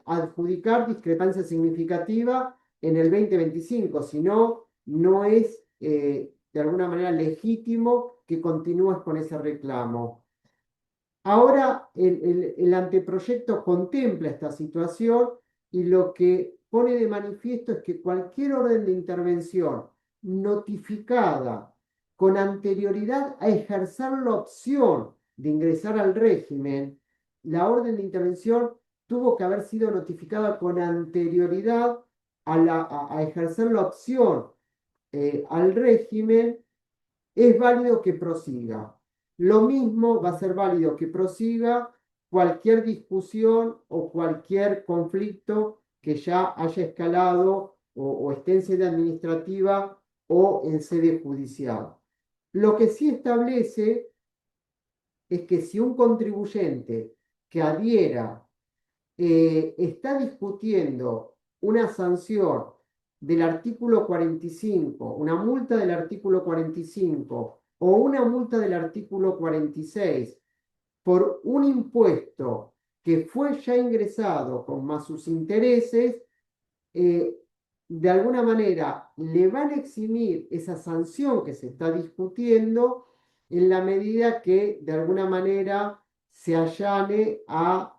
adjudicar discrepancia significativa en el 2025, si no, no es de alguna manera legítimo que continúes con ese reclamo. Ahora el anteproyecto contempla esta situación y lo que pone de manifiesto es que cualquier orden de intervención notificada con anterioridad a ejercer la opción de ingresar al régimen, la orden de intervención tuvo que haber sido notificada con anterioridad a ejercer la opción al régimen, es válido que prosiga. Lo mismo va a ser válido que prosiga cualquier discusión o cualquier conflicto que ya haya escalado o esté en sede administrativa o en sede judicial. Lo que sí establece es que si un contribuyente que adhiera está discutiendo una sanción del artículo 45, una multa del artículo 45 o una multa del artículo 46 por un impuesto que fue ya ingresado con más sus intereses, eh, de alguna manera le van a eximir esa sanción que se está discutiendo en la medida que de alguna manera se allane a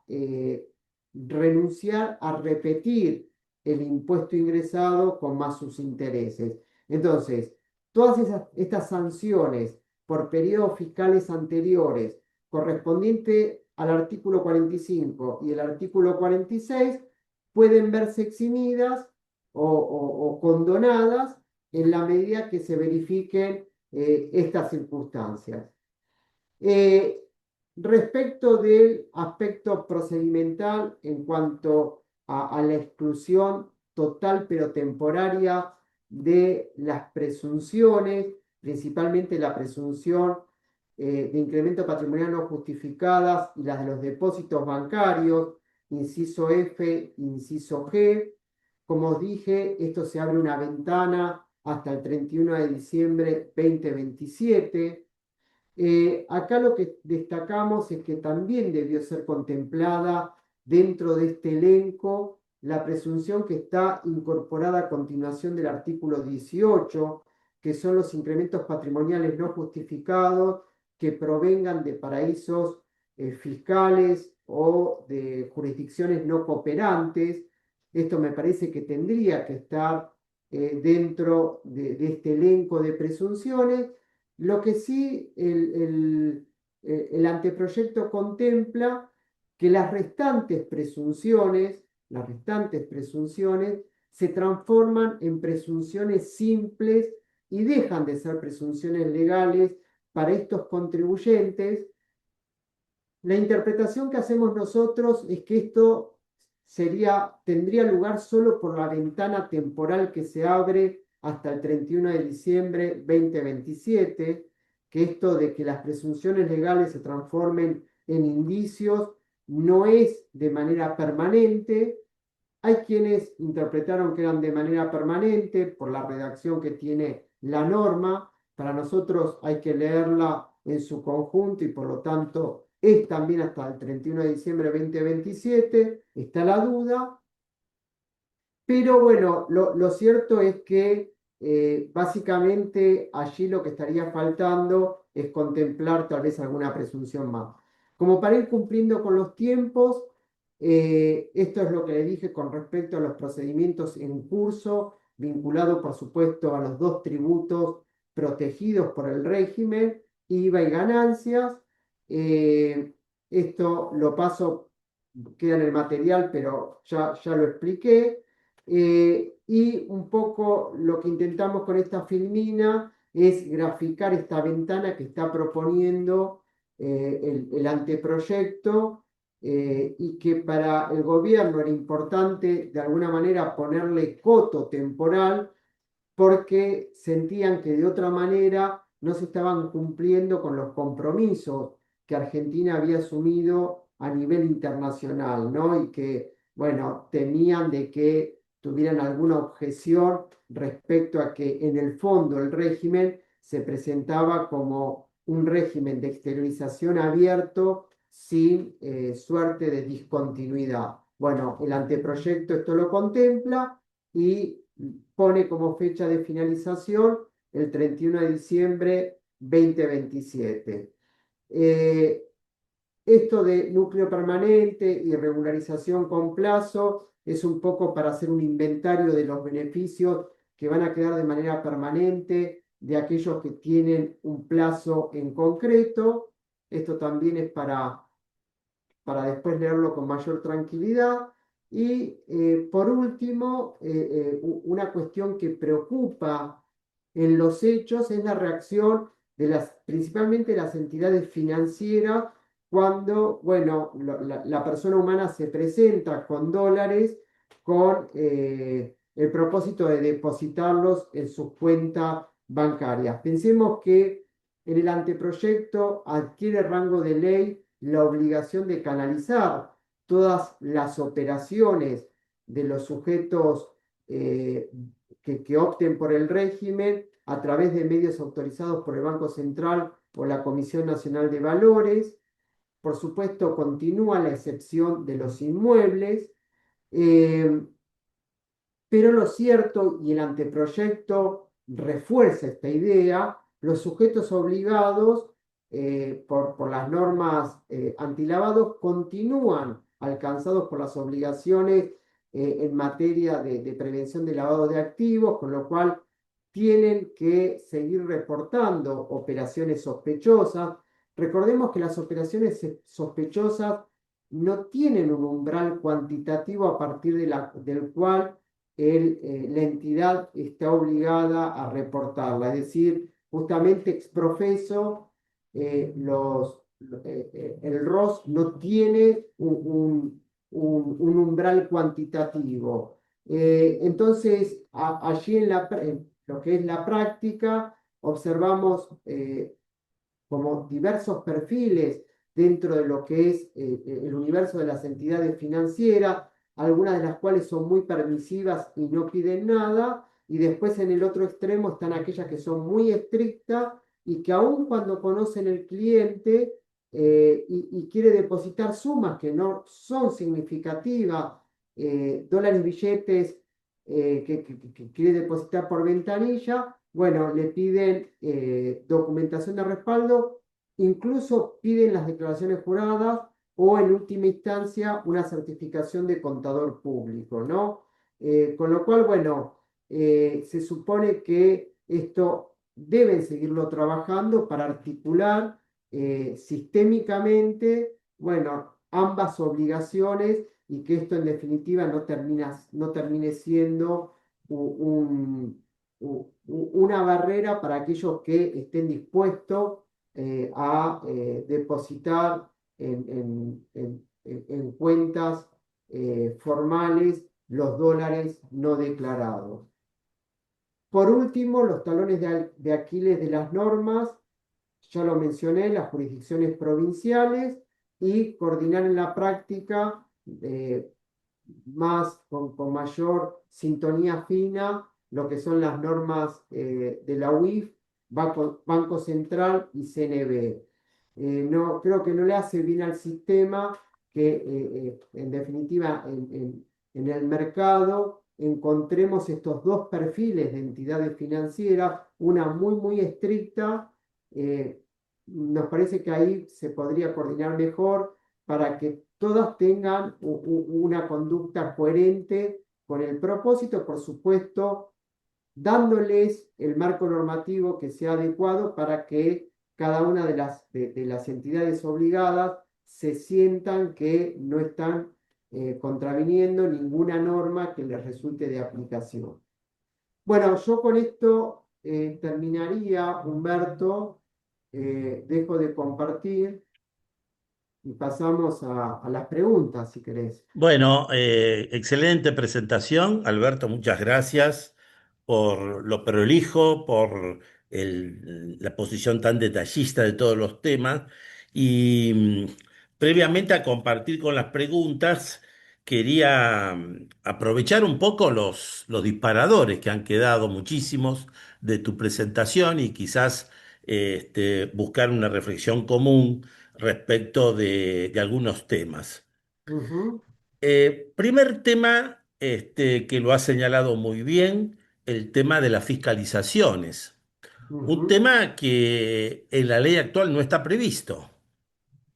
renunciar a repetir el impuesto ingresado con más sus intereses. Entonces, todas estas sanciones por periodos fiscales anteriores correspondiente al artículo 45 y el artículo 46 pueden verse eximidas o condonadas en la medida que se verifiquen estas circunstancias. Eh, Respecto del aspecto procedimental en cuanto a la exclusión total pero temporaria de las presunciones, principalmente la presunción de incremento patrimonial no justificadas y las de los depósitos bancarios, inciso F, inciso G. Como os dije, esto se abre una ventana hasta el 31 de diciembre 2027. Acá lo que destacamos es que también debió ser contemplada dentro de este elenco la presunción que está incorporada a continuación del artículo 18, que son los incrementos patrimoniales no justificados que provengan de paraísos fiscales o de jurisdicciones no cooperantes. Esto me parece que tendría que estar dentro de este elenco de presunciones. Lo que sí el anteproyecto contempla que las restantes presunciones se transforman en presunciones simples y dejan de ser presunciones legales para estos contribuyentes. La interpretación que hacemos nosotros es que esto tendría lugar solo por la ventana temporal que se abre hasta el 31 de diciembre 2027, que esto de que las presunciones legales se transformen en indicios no es de manera permanente. Hay quienes interpretaron que eran de manera permanente por la redacción que tiene la norma. Para nosotros hay que leerla en su conjunto y por lo tanto es también hasta el 31 de diciembre de 2027. Está la duda. Pero bueno, lo cierto es que básicamente allí lo que estaría faltando es contemplar tal vez alguna presunción más. Como para ir cumpliendo con los tiempos, esto es lo que le dije con respecto a los procedimientos en curso, vinculado por supuesto a los dos tributos protegidos por el régimen, IVA y ganancias. Eh, Esto lo paso, queda en el material, pero ya lo expliqué. Y un poco lo que intentamos con esta filmina es graficar esta ventana que está proponiendo el anteproyecto y que para el gobierno era importante de alguna manera ponerle coto temporal porque sentían que de otra manera no se estaban cumpliendo con los compromisos que Argentina había asumido a nivel internacional, ¿no? Y que, bueno, temían de que tuvieran alguna objeción respecto a que en el fondo el régimen se presentaba como un régimen de exteriorización abierto sin suerte de discontinuidad. Bueno, el anteproyecto esto lo contempla y pone como fecha de finalización el 31 de diciembre 2027. Eh, Esto de núcleo permanente y regularización con plazo es un poco para hacer un inventario de los beneficios que van a quedar de manera permanente de aquellos que tienen un plazo en concreto. Esto también es para después leerlo con mayor tranquilidad. Y por último, una cuestión que preocupa en los hechos es la reacción de principalmente las entidades financieras cuando, bueno, la persona humana se presenta con dólares con el propósito de depositarlos en sus cuentas bancarias. Pensemos que En el anteproyecto adquiere rango de ley la obligación de canalizar todas las operaciones de los sujetos eh, que opten por el régimen a través de medios autorizados por el Banco Central o la Comisión Nacional de Valores. Por supuesto, continúa la excepción de los inmuebles. eh, pero lo cierto, y el anteproyecto refuerza esta idea, los sujetos obligados por las normas antilavados continúan alcanzados por las obligaciones en materia de prevención de lavado de activos, con lo cual tienen que seguir reportando operaciones sospechosas. Recordemos que las operaciones sospechosas no tienen un umbral cuantitativo a partir del cual la entidad está obligada a reportarla. Es decir, justamente exprofeso, el ROS no tiene un umbral cuantitativo. Entonces, allí en lo que es la práctica, observamos como diversos perfiles dentro de lo que es el universo de las entidades financieras, algunas de las cuales son muy permisivas y no piden nada, y después en el otro extremo están aquellas que son muy estrictas y que aun cuando conocen el cliente y quiere depositar sumas que no son significativas, dólares, billetes que quiere depositar por ventanilla, bueno, le piden documentación de respaldo, incluso piden las declaraciones juradas o en última instancia una certificación de contador público, ¿no? Con lo cual, bueno, se supone que esto deben seguirlo trabajando para articular sistémicamente, bueno, ambas obligaciones y que esto en definitiva no termine siendo un, una barrera para aquellos que estén dispuestos a depositar en cuentas formales los dólares no declarados. Por último, los talones de Aquiles de las normas, ya lo mencioné, las jurisdicciones provinciales y coordinar en la práctica con mayor sintonía fina lo que son las normas de la UIF, Banco Central y CNB. No, creo que no le hace bien al sistema que en definitiva en el mercado encontremos estos dos perfiles de entidades financieras, una muy estricta, nos parece que ahí se podría coordinar mejor para que todas tengan una conducta coherente con el propósito, por supuesto, dándoles el marco normativo que sea adecuado para que cada una de las entidades obligadas se sientan que no están contraviniendo ninguna norma que les resulte de aplicación. Bueno, yo con esto terminaría, Humberto, dejo de compartir y pasamos a las preguntas, si querés. Bueno, excelente presentación, Alberto, muchas gracias por lo prolijo, por la posición tan detallista de todos los temas. Y previamente a compartir con las preguntas, quería aprovechar un poco los disparadores que han quedado muchísimos de tu presentación y quizás buscar una reflexión común respecto de algunos temas. Ujú, Primer tema, que lo ha señalado muy bien, el tema de las fiscalizaciones. Un ujú, tema que en la ley actual no está previsto.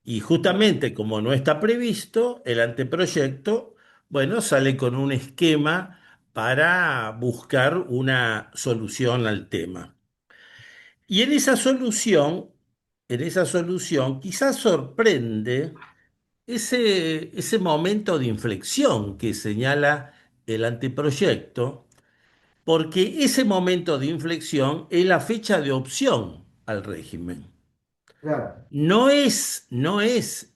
Y justamente como no está previsto, el anteproyecto, bueno, sale con un esquema para buscar una solución al tema. Y en esa solución quizás sorprende ese momento de inflexión que señala el anteproyecto, porque ese momento de inflexión es la fecha de opción al régimen. claro, No es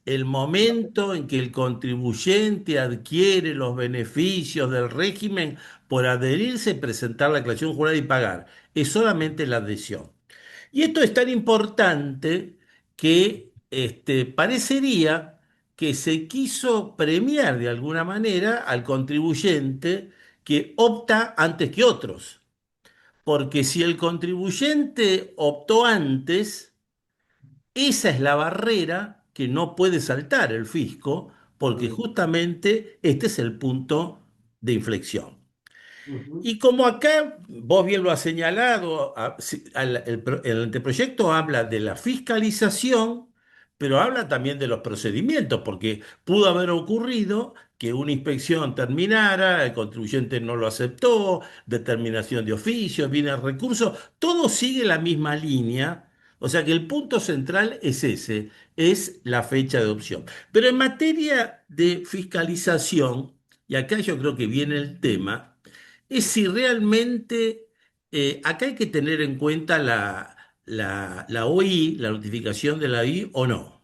el momento en que el contribuyente adquiere los beneficios del régimen por adherirse, presentar la declaración jurada y pagar. Es solamente la adhesión. Y esto es tan importante que parecería que se quiso premiar de alguna manera al contribuyente que opta antes que otros. Porque si el contribuyente optó antes, esa es la barrera que no puede saltar el fisco, porque Mm, justamente este es el punto de inflexión. ujú, Y como acá vos bien lo has señalado, el anteproyecto habla de la fiscalización, pero habla también de los procedimientos, porque pudo haber ocurrido que una inspección terminara, el contribuyente no lo aceptó, determinación de oficio, viene el recurso, todo sigue la misma línea. O sea que el punto central es ese, es la fecha de opción. Pero en materia de fiscalización, y acá yo creo que viene el tema, es si realmente acá hay que tener en cuenta la OI, la notificación de la OI o no.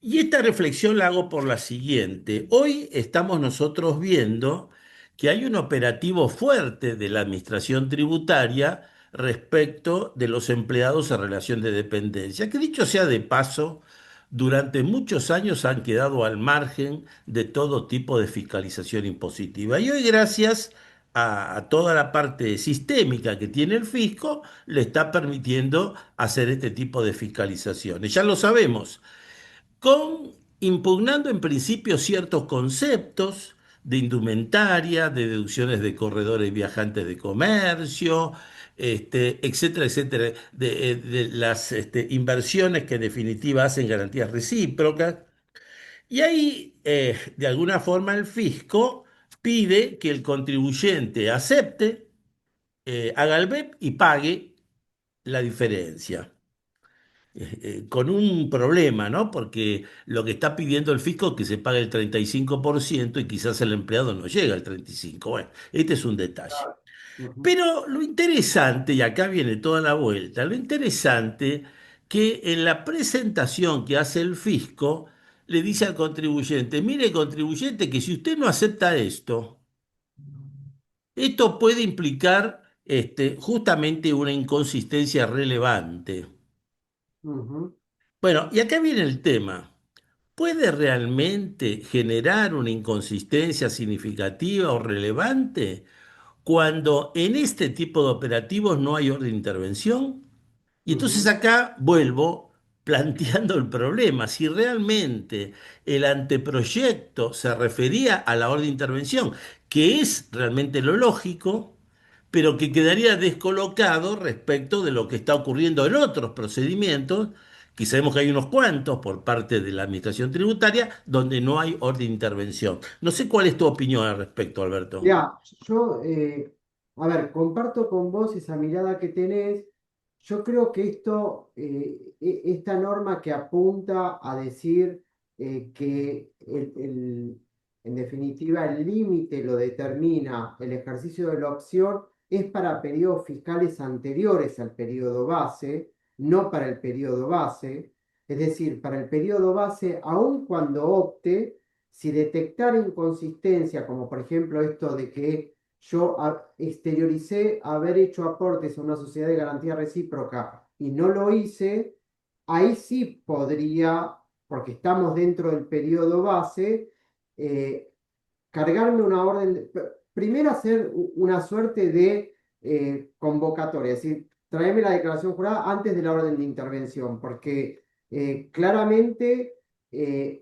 Y esta reflexión la hago por la siguiente. Hoy estamos nosotros viendo que hay un operativo fuerte de la administración tributaria respecto de los empleados en relación de dependencia, que dicho sea de paso, durante muchos años han quedado al margen de todo tipo de fiscalización impositiva. Y hoy, gracias a toda la parte sistémica que tiene el fisco, le está permitiendo hacer este tipo de fiscalizaciones. Ya lo sabemos con impugnando en principio ciertos conceptos de indumentaria, de deducciones de corredores viajantes de comercio, etcétera, etcétera, de las inversiones que en definitiva hacen garantías recíprocas. Y ahí, de alguna forma, el fisco pide que el contribuyente acepte, haga el BEP y pague la diferencia con un problema, ¿no? Porque lo que está pidiendo el fisco es que se pague el 35% y quizás el empleado no llega al 35%. Bueno, este es un detalle. claro, ujú, Pero lo interesante, y acá viene toda la vuelta, lo interesante que en la presentación que hace el fisco le dice al contribuyente, mire contribuyente, que si usted no acepta esto, esto puede implicar justamente una inconsistencia relevante. ujú, Bueno, y acá viene el tema. ¿Puede realmente generar una inconsistencia significativa o relevante cuando en este tipo de operativos no hay orden de intervención? Y entonces ujú, acá vuelvo planteando el problema. Si realmente el anteproyecto se refería a la orden de intervención, que es realmente lo lógico, pero que quedaría descolocado respecto de lo que está ocurriendo en otros procedimientos, que sabemos que hay unos cuantos por parte de la Administración Tributaria, donde no hay orden de intervención. No sé cuál es tu opinión al respecto, Alberto. Mirá, yo, a ver, comparto con vos esa mirada que tenés. Yo creo que esta norma que apunta a decir que en definitiva el límite lo determina el ejercicio de la opción es para periodos fiscales anteriores al periodo base, no para el periodo base. Es decir, para el periodo base, aun cuando opte si detectar inconsistencia, como por ejemplo esto de que yo exterioricé haber hecho aportes a una sociedad de garantía recíproca y no lo hice, ahí sí podría, porque estamos dentro del periodo base, eh, cargarme una orden, primero hacer una suerte de convocatoria, es decir, traerme la declaración jurada antes de la orden de intervención, porque claramente,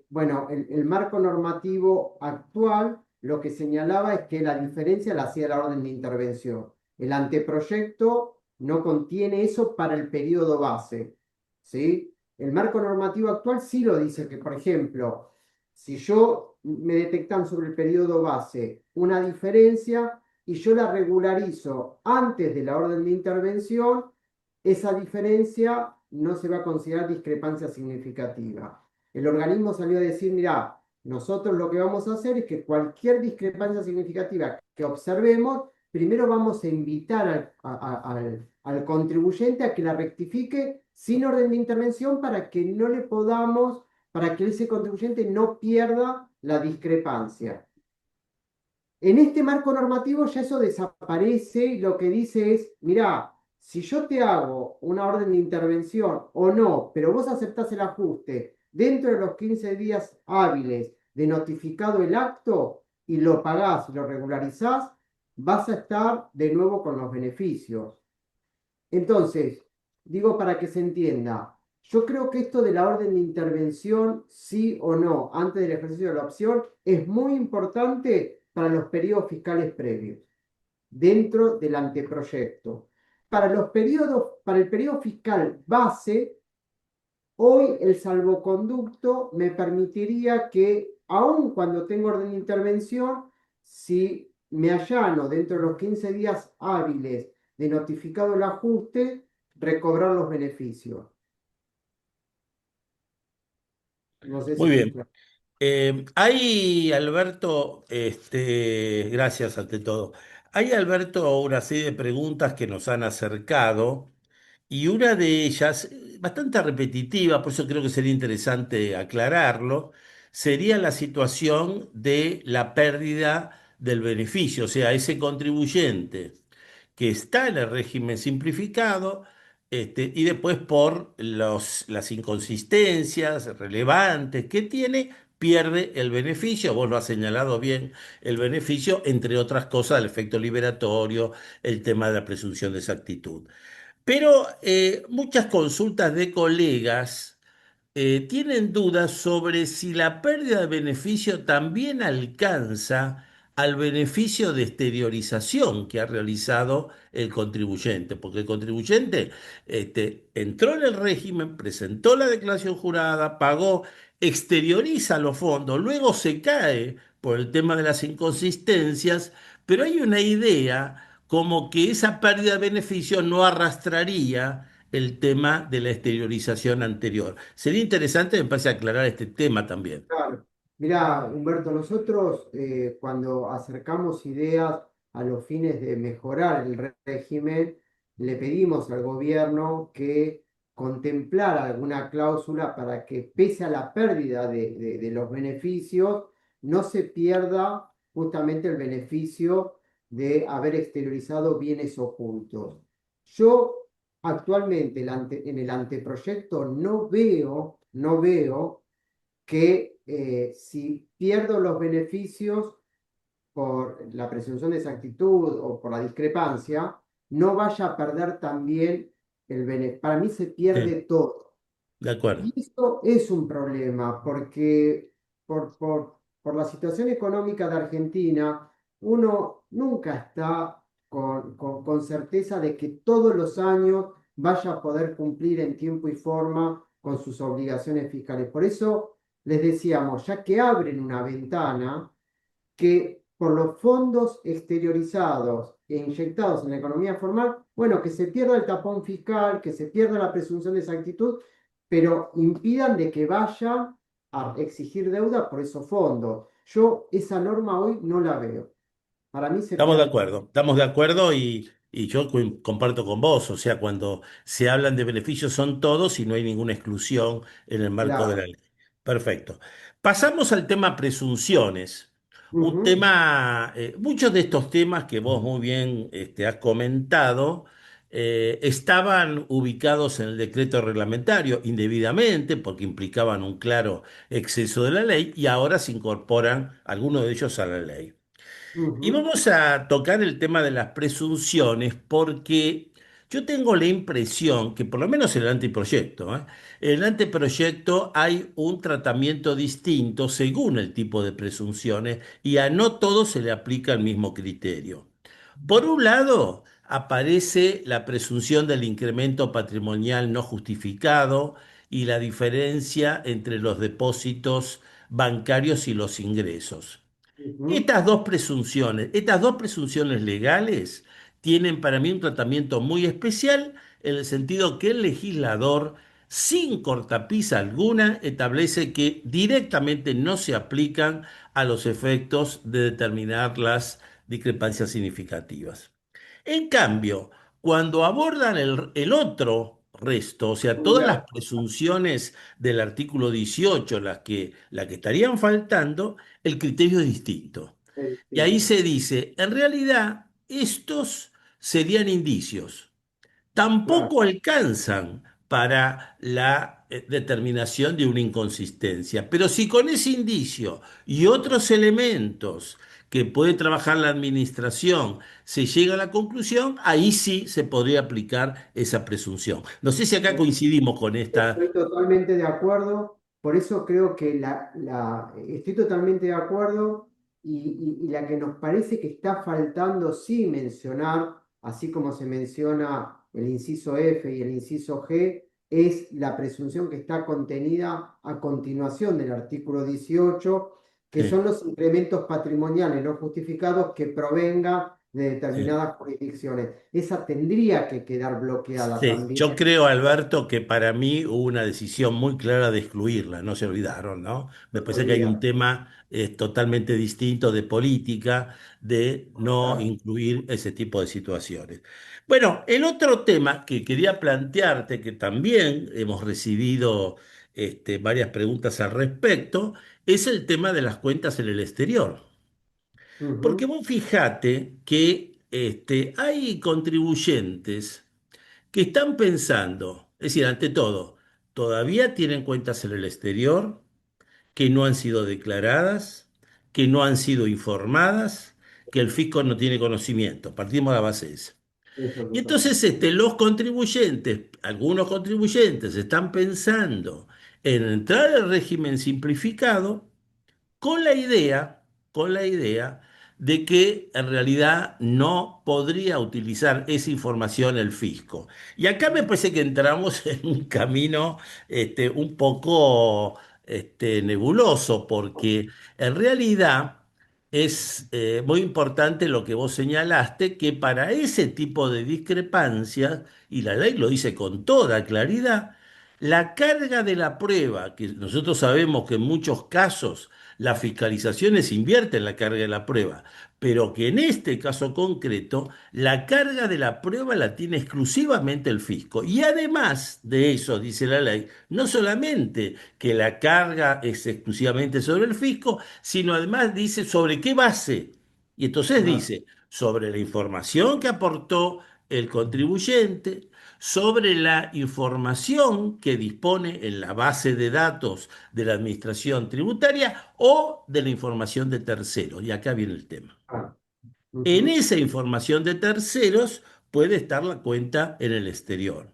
bueno, el marco normativo actual lo que señalaba es que la diferencia la hacía la orden de intervención. El anteproyecto no contiene eso para el periodo base, ¿sí? El marco normativo actual sí lo dice que, por ejemplo, si yo me detectan sobre el periodo base una diferencia y yo la regularizo antes de la orden de intervención, esa diferencia no se va a considerar discrepancia significativa. El organismo salió a decir, mira, nosotros lo que vamos a hacer es que cualquier discrepancia significativa que observemos, primero vamos a invitar al contribuyente a que la rectifique sin orden de intervención para que no le podamos para que ese contribuyente no pierda la discrepancia. En este marco normativo ya eso desaparece y lo que dice es, mirá, Si yo te hago una orden de intervención o no, pero vos aceptás el ajuste dentro de los 15 días hábiles de notificado el acto y lo pagás y lo regularizás, vas a estar de nuevo con los beneficios. Entonces, digo para que se entienda, yo creo que esto de la orden de intervención, sí o no, antes del ejercicio de la opción, es muy importante para los periodos fiscales previos, dentro del anteproyecto. Para el periodo fiscal base, hoy el salvoconducto me permitiría que, aun cuando tengo orden de intervención, si me allano dentro de los 15 días hábiles de notificado el ajuste, recobrar los beneficios. No sé si Muy fui bien. claro. Hay, Alberto, gracias ante todo. Hay, Alberto, una serie de preguntas que nos han acercado y una de ellas, bastante repetitiva, por eso creo que sería interesante aclararlo, sería la situación de la pérdida del beneficio, o sea, ese contribuyente que está en el régimen simplificado, y después por las inconsistencias relevantes que tiene, pierde el beneficio. Vos lo has señalado bien, el beneficio, entre otras cosas, el efecto liberatorio, el tema de la presunción de exactitud. Pero muchas consultas de colegas tienen dudas sobre si la pérdida de beneficio también alcanza al beneficio de exteriorización que ha realizado el contribuyente, porque el contribuyente entró en el régimen, presentó la declaración jurada, pagó, exterioriza los fondos, luego se cae por el tema de las inconsistencias, pero hay una idea como que esa pérdida de beneficio no arrastraría el tema de la exteriorización anterior. Sería interesante, me parece, aclarar este tema también. Claro. Mirá, Humberto, nosotros cuando acercamos ideas a los fines de mejorar el régimen, le pedimos al gobierno que contemplara alguna cláusula para que, pese a la pérdida de los beneficios, no se pierda justamente el beneficio de haber exteriorizado bienes ocultos. Yo actualmente en el anteproyecto no veo que si pierdo los beneficios por la presunción de exactitud o por la discrepancia, no vaya a perder también el beneficio. Para mí se Sí, pierde todo. de acuerdo. Y esto es un problema porque por la situación económica de Argentina, uno nunca está con certeza de que todos los años vaya a poder cumplir en tiempo y forma con sus obligaciones fiscales. Por eso les decíamos, ya que abren una ventana, que por los fondos exteriorizados e inyectados en la economía formal, bueno, que se pierda el tapón fiscal, que se pierda la presunción de exactitud, pero impidan de que vayan a exigir deuda por esos fondos. Yo esa norma hoy no la veo. Para mí se pierde todo. Estamos de acuerdo y yo comparto con vos, o sea, cuando se hablan de beneficios son todos y no hay ninguna exclusión en el marco de la Claro. ley. Perfecto. Pasamos al tema presunciones. Un Ujú, tema, muchos de estos temas que vos muy bien has comentado, estaban ubicados en el decreto reglamentario indebidamente porque implicaban un claro exceso de la ley y ahora se incorporan algunos de ellos a la ley. Y ujú, vamos a tocar el tema de las presunciones porque yo tengo la impresión que por lo menos en el anteproyecto, en el anteproyecto hay un tratamiento distinto según el tipo de presunciones y a no todos se le aplica el mismo criterio. Por un lado, aparece la presunción del incremento patrimonial no justificado y la diferencia entre los depósitos bancarios y los ingresos. ujú, Estas dos presunciones legales tienen para mí un tratamiento muy especial en el sentido que el legislador, sin cortapisa alguna, establece que directamente no se aplican a los efectos de determinar las discrepancias significativas. En cambio, cuando abordan el otro resto, o sea, todas las Humberto, presunciones del artículo 18, las que estarían faltando, el criterio es distinto. Y ahí distinto. se dice, en realidad, estos serían indicios. claro. tampoco alcanzan para la determinación de una inconsistencia. Pero si con ese indicio y otros elementos que puede trabajar la administración se llega a la conclusión, ahí sí se podría aplicar esa presunción. No sé si acá coincidimos con esta. Estoy totalmente de acuerdo, por eso creo que estoy totalmente de acuerdo y la que nos parece que está faltando sí mencionar, así como se menciona el inciso F y el inciso G, es la presunción que está contenida a continuación del artículo 18, que Sí, son los incrementos patrimoniales no justificados que provengan de sí. determinadas jurisdicciones. Esa tendría que quedar bloqueada Sí, también. yo creo, Alberto, que para mí hubo una decisión muy clara de excluirla, no se olvidaron, ¿no? Me parece que hay un Olvida. tema totalmente distinto de política, de no Claro. incluir ese tipo de situaciones. Bueno, el otro tema que quería plantearte, que también hemos recibido varias preguntas al respecto, es el tema de las cuentas en el exterior. Porque Ujú. vos fijate que hay contribuyentes que están pensando, es decir, ante todo, todavía tienen cuentas en el exterior que no han sido declaradas, que no han sido informadas, que el fisco no tiene conocimiento. Partimos de la base de eso. Eso Y total. entonces los contribuyentes, algunos contribuyentes están pensando en entrar al régimen simplificado con la idea, con la idea de que en realidad no podría utilizar esa información el fisco. Y acá me parece que entramos en un camino un poco nebuloso, porque en realidad es muy importante lo que vos señalaste, que para ese tipo de discrepancias, y la ley lo dice con toda claridad, la carga de la prueba, que nosotros sabemos que en muchos casos las fiscalizaciones invierten la carga de la prueba, pero que en este caso concreto la carga de la prueba la tiene exclusivamente el fisco. Y además de eso, dice la ley, no solamente que la carga es exclusivamente sobre el fisco, sino además dice sobre qué base. Y entonces Claro. dice sobre la información que aportó el contribuyente, sobre la información que dispone en la base de datos de la administración tributaria o de la información de terceros. Y acá viene el tema. Claro. En Ujú. esa información de terceros puede estar la cuenta en el exterior.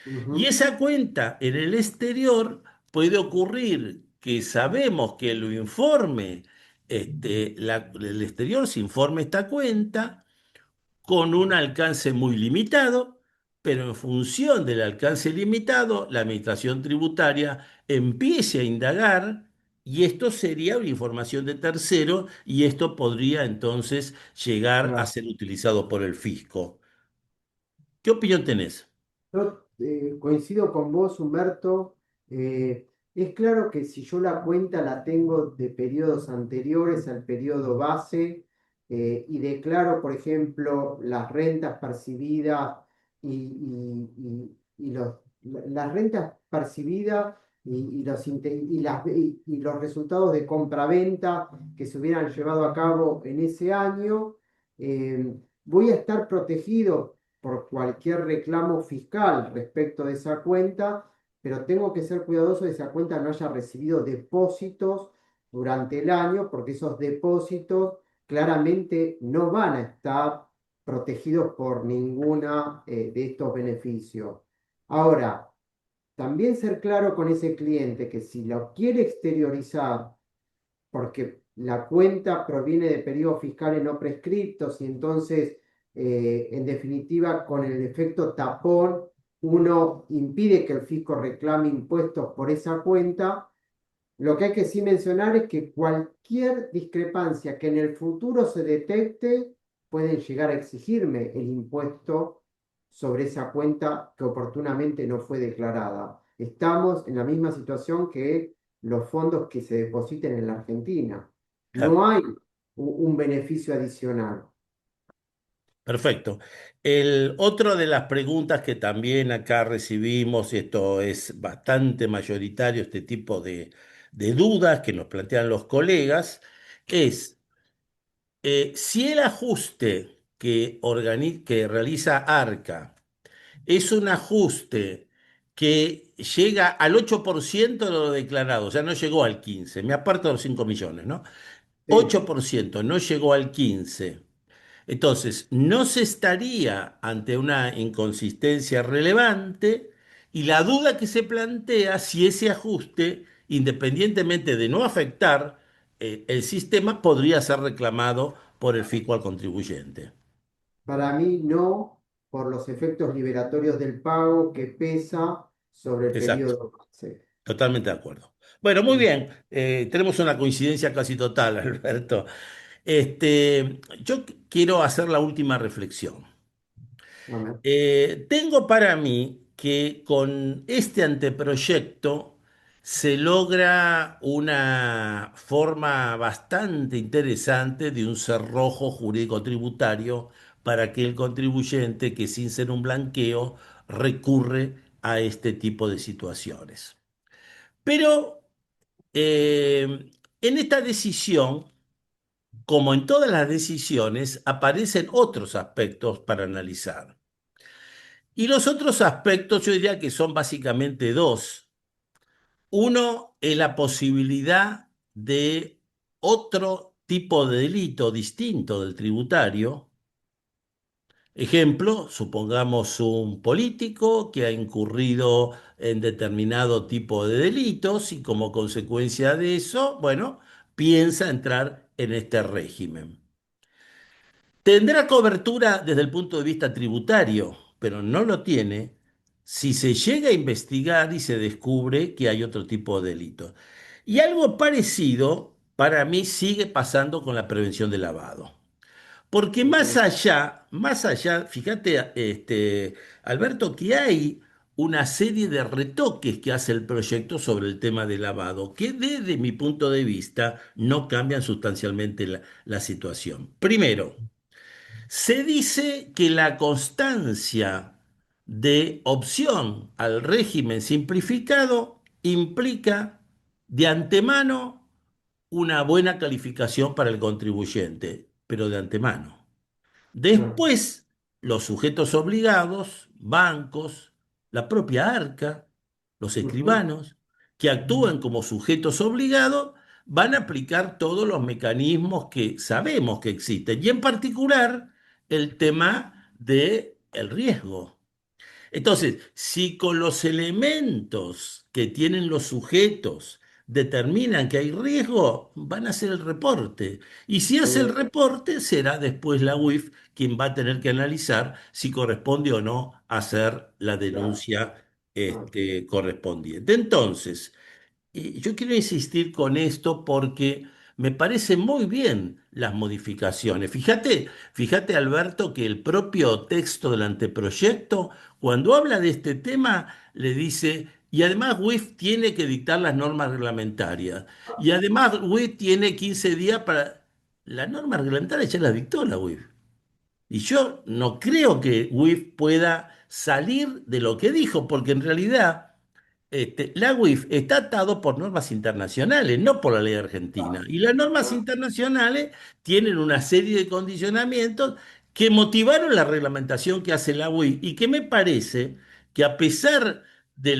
Y Ujú. esa cuenta en el exterior puede ocurrir que sabemos que lo informe, el exterior se informe esta cuenta con un alcance muy limitado, pero en función del alcance limitado, la administración tributaria empiece a indagar y esto sería una información de tercero y esto podría entonces llegar a Claro. ser utilizado por el fisco. ¿Qué opinión tenés? Yo coincido con vos, Humberto. Es claro que si yo la cuenta la tengo de periodos anteriores al periodo base y declaro, por ejemplo, las rentas percibidas las rentas percibidas y los resultados de compraventa que se hubieran llevado a cabo en ese año, voy a estar protegido por cualquier reclamo fiscal respecto de esa cuenta, pero tengo que ser cuidadoso de que esa cuenta no haya recibido depósitos durante el año, porque esos depósitos claramente no van a estar protegidos por ninguna de estos beneficios. Ahora, también ser claro con ese cliente que si lo quiere exteriorizar, porque la cuenta proviene de periodos fiscales no prescriptos y entonces, en definitiva, con el efecto tapón, uno impide que el fisco reclame impuestos por esa cuenta. Lo que hay que sí mencionar es que cualquier discrepancia que en el futuro se detecte, pueden llegar a exigirme el impuesto sobre esa cuenta que oportunamente no fue declarada. Estamos en la misma situación que los fondos que se depositen en la Argentina. Claro. No hay un beneficio adicional. Perfecto. El otro de las preguntas que también acá recibimos, y esto es bastante mayoritario, este tipo de dudas que nos plantean los colegas, es si el ajuste que realiza ARCA es un ajuste que llega al 8% de lo declarado, o sea, no llegó al 15%, me aparto de los 5 millones, ¿no? Sí. 8% no llegó al 15%. Entonces, no se estaría ante una inconsistencia relevante y la duda que se plantea si ese ajuste, independientemente de no afectar el sistema, podría ser reclamado por el fisco al contribuyente. Para mí no, por los efectos liberatorios del pago que pesa sobre el Exacto, periodo base. totalmente de acuerdo. Bueno, muy bien, tenemos una coincidencia casi total, Alberto. Yo quiero hacer la última reflexión. Bueno, Tengo para mí que con este anteproyecto se logra una forma bastante interesante de un cerrojo jurídico tributario para que el contribuyente, que sin ser un blanqueo, recurre a este tipo de situaciones. Pero en esta decisión, como en todas las decisiones, aparecen otros aspectos para analizar. Y los otros aspectos yo diría que son básicamente dos. Uno es la posibilidad de otro tipo de delito distinto del tributario. Ejemplo, supongamos un político que ha incurrido en determinado tipo de delitos y como consecuencia de eso, bueno, piensa entrar en este régimen. Tendrá cobertura desde el punto de vista tributario, pero no lo tiene si se llega a investigar y se descubre que hay otro tipo de delito. Y algo parecido para mí sigue pasando con la prevención del lavado. Porque más allá, fíjate, Alberto, que hay una serie de retoques que hace el proyecto sobre el tema del lavado, que desde mi punto de vista no cambian sustancialmente la situación. Primero, se dice que la constancia de opción al régimen simplificado implica de antemano una buena calificación para el contribuyente, pero de antemano. no, Después, los sujetos obligados, bancos, la propia ARCA, los ujú, escribanos, que actúan como sujetos obligados, van a aplicar todos los mecanismos que sabemos que existen, y en particular el tema del riesgo. Entonces, si con los elementos que tienen los sujetos determinan que hay riesgo, van a hacer el reporte. Y si hace el eh, reporte, será después la UIF quien va a tener que analizar si corresponde o no hacer la claro, denuncia ah, correspondiente. Entonces, y yo quiero insistir con esto porque me parecen muy bien las modificaciones. Fíjate, Alberto, que el propio texto del anteproyecto, cuando habla de este tema, le dice, y además WIF tiene que dictar las normas reglamentarias. Y además WIF tiene 15 días para... La norma reglamentaria ya la dictó la WIF. Y yo no creo que WIF pueda salir de lo que dijo, porque en realidad la UIF está atado por normas internacionales, no por la ley argentina. ah, Y las normas ah, internacionales tienen una serie de condicionamientos que motivaron la reglamentación que hace la UIF y que me parece que a pesar de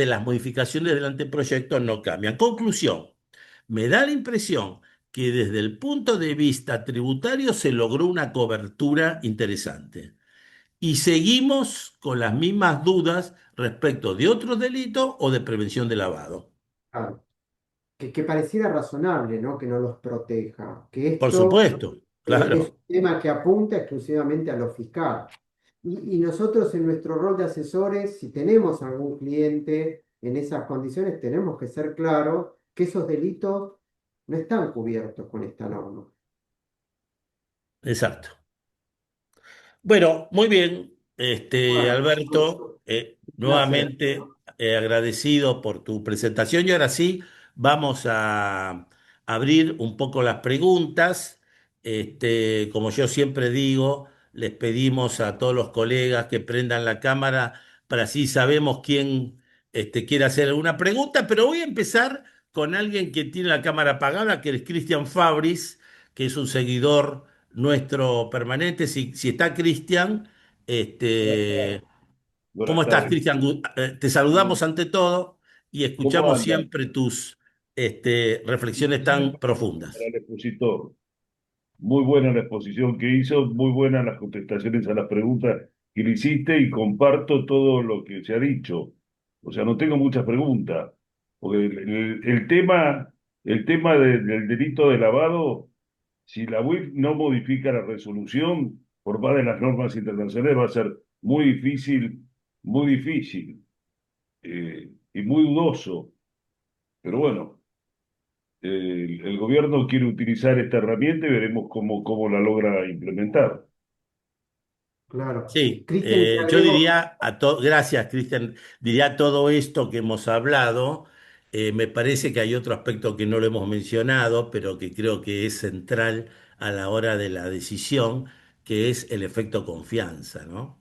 las modificaciones del anteproyecto no cambian. Conclusión, me da la impresión que desde el punto de vista tributario se logró una cobertura interesante. Y seguimos con las mismas dudas respecto de otros delitos o de prevención de lavado. claro. Que pareciera razonable, ¿no? Que no los proteja, que Por esto supuesto, es claro, un tema que apunta exclusivamente a lo fiscal. Y nosotros en nuestro rol de asesores, si tenemos algún cliente en esas condiciones, tenemos que ser claros que esos delitos no están cubiertos con esta norma. exacto. Bueno, muy bien, Bueno, Alberto, un placer. nuevamente agradecido por tu presentación y ahora sí vamos a abrir un poco las preguntas. Como yo siempre digo, les pedimos a todos los colegas que prendan la cámara para así sabemos quién quiere hacer alguna pregunta, pero voy a empezar con alguien que tiene la cámara apagada, que es Cristian Fabris, que es un seguidor nuestro permanente. Si está Cristian, este, Placer. ¿Cómo Buenas estás, tardes. Cristian? Te saludamos ante todo y ¿Cómo escuchamos andan? siempre tus reflexiones Felicitaciones tan para profundas. el expositor. Muy buena la exposición que hizo, muy buenas las contestaciones a las preguntas que le hiciste y comparto todo lo que se ha dicho. O sea, no tengo muchas preguntas, porque el tema del delito de lavado, si la UIF no modifica la resolución por más de las normas internacionales, va a ser muy difícil y muy dudoso. Pero bueno. El gobierno quiere utilizar esta herramienta y veremos cómo la logra implementar. Claro. Sí, Cristian, te yo agrego. diría gracias, Cristian, diría todo esto que hemos hablado. Me parece que hay otro aspecto que no lo hemos mencionado, pero que creo que es central a la hora de la decisión, que es el efecto confianza, ¿no?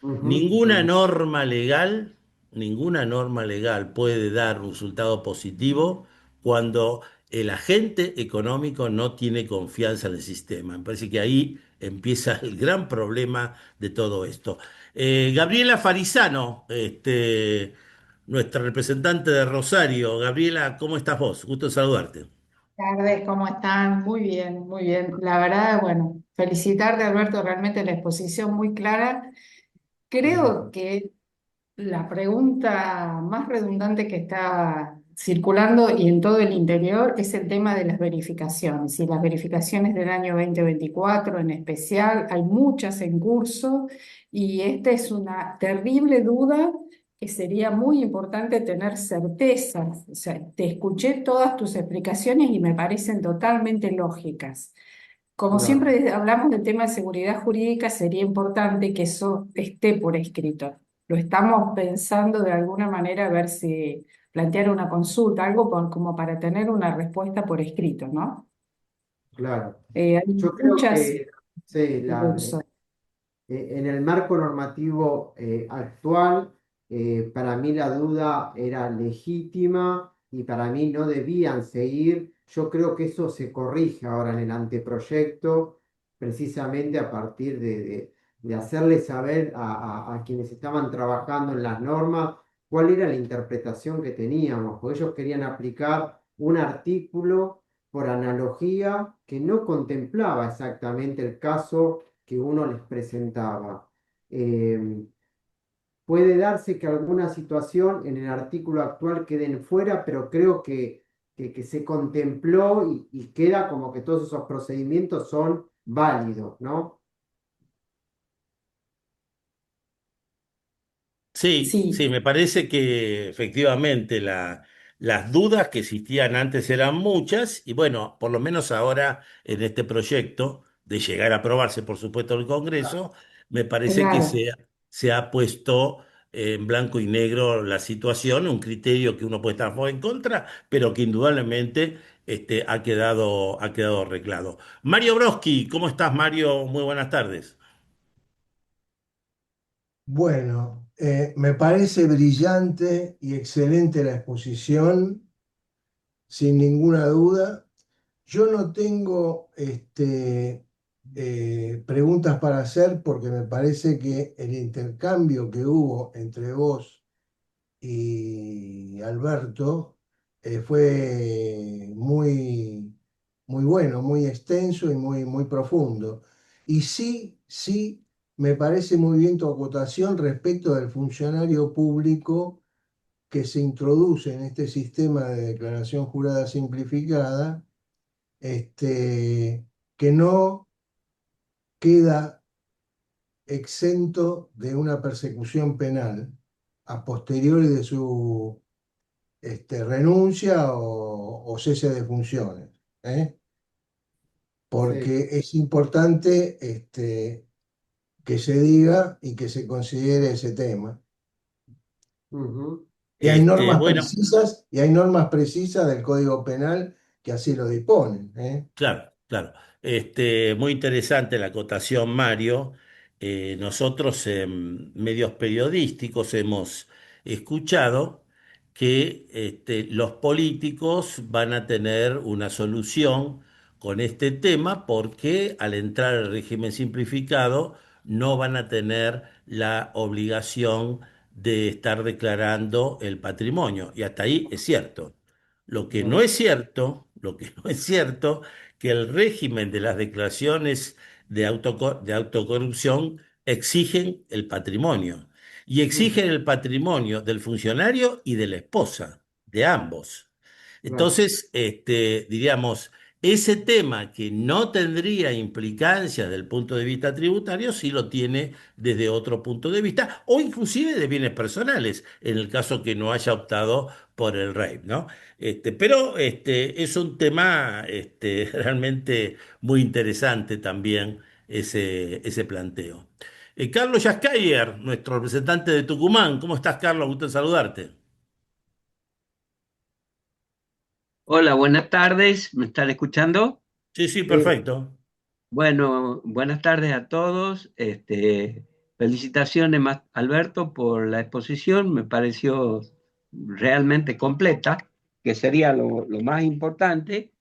Ujú, Ninguna ujú. norma legal, ninguna norma legal puede dar un resultado positivo cuando el agente económico no tiene confianza en el sistema. Me parece que ahí empieza el gran problema de todo esto. Gabriela Farisano, nuestra representante de Rosario. Gabriela, ¿cómo estás vos? Gusto en saludarte. Tardes, ¿cómo están? Muy bien, muy bien. La verdad, bueno, felicitarte, Alberto, realmente la exposición muy clara. Creo Ujú. que la pregunta más redundante que está circulando y en todo el interior es el tema de las verificaciones. Y las verificaciones del año 2024 en especial, hay muchas en curso y esta es una terrible duda que sería muy importante tener certezas. O sea, te escuché todas tus explicaciones y me parecen totalmente lógicas. Como Claro, siempre hablamos del tema de seguridad jurídica, sería importante que eso esté por escrito. Lo estamos pensando de alguna manera a ver si plantear una consulta, algo como para tener una respuesta por escrito, ¿no? claro. Hay Yo creo muchas que sí, cursos. en el marco normativo actual, para mí la duda era legítima y para mí no debían seguir. Yo creo que eso se corrige ahora en el anteproyecto, precisamente a partir de hacerle saber a quienes estaban trabajando en las normas cuál era la interpretación que teníamos, porque ellos querían aplicar un artículo por analogía que no contemplaba exactamente el caso que uno les presentaba. Eh, Puede darse que alguna situación en el artículo actual queden fuera, pero creo que se contempló y queda como que todos esos procedimientos son válidos, ¿no? Sí, sí, Sí, me parece que efectivamente las dudas que existían antes eran muchas y bueno, por lo menos ahora en este proyecto, de llegar a aprobarse por supuesto en el Congreso, me parece que claro. se ha puesto en blanco y negro la situación, un criterio que uno puede estar a favor o en contra, pero que indudablemente ha quedado arreglado. Mario Broski, ¿cómo estás, Mario? Muy buenas tardes. Bueno, me parece brillante y excelente la exposición, sin ninguna duda. Yo no tengo preguntas para hacer porque me parece que el intercambio que hubo entre vos y Alberto fue muy bueno, muy extenso y muy profundo. Y sí, sí, me parece muy bien tu acotación respecto del funcionario público que se introduce en este sistema de declaración jurada simplificada, que no queda exento de una persecución penal a posteriori de su renuncia o cese de funciones, ¿eh? Sí. Porque es importante que se diga y que se considere ese tema. Ujú. Bueno. Y hay normas precisas del Código Penal que así lo disponen, ¿eh? Claro, claro. Muy interesante la acotación, Mario. Nosotros en medios periodísticos hemos escuchado que los políticos van a tener una solución con este tema porque al entrar al régimen simplificado no van a tener la obligación de estar declarando el patrimonio. Y hasta ahí es cierto. Lo que no Claro, es cierto, lo que no es cierto, que el régimen de las declaraciones de autocorrupción exigen el patrimonio. Y mm, exigen el patrimonio del funcionario y de la esposa, de ambos. claro, Entonces, diríamos, ese tema que no tendría implicancia desde el punto de vista tributario, sí lo tiene desde otro punto de vista, o inclusive de bienes personales, en el caso que no haya optado por el REIT, ¿no? Pero es un tema realmente muy interesante también ese planteo. Carlos Yascayer, nuestro representante de Tucumán. ¿Cómo estás, Carlos? Gusto en saludarte. Hola, buenas tardes. ¿Me están escuchando? Sí, sí, sí. perfecto. Bueno, buenas tardes a todos. Felicitaciones, Alberto, por la exposición. Me pareció realmente completa, que sería lo más importante.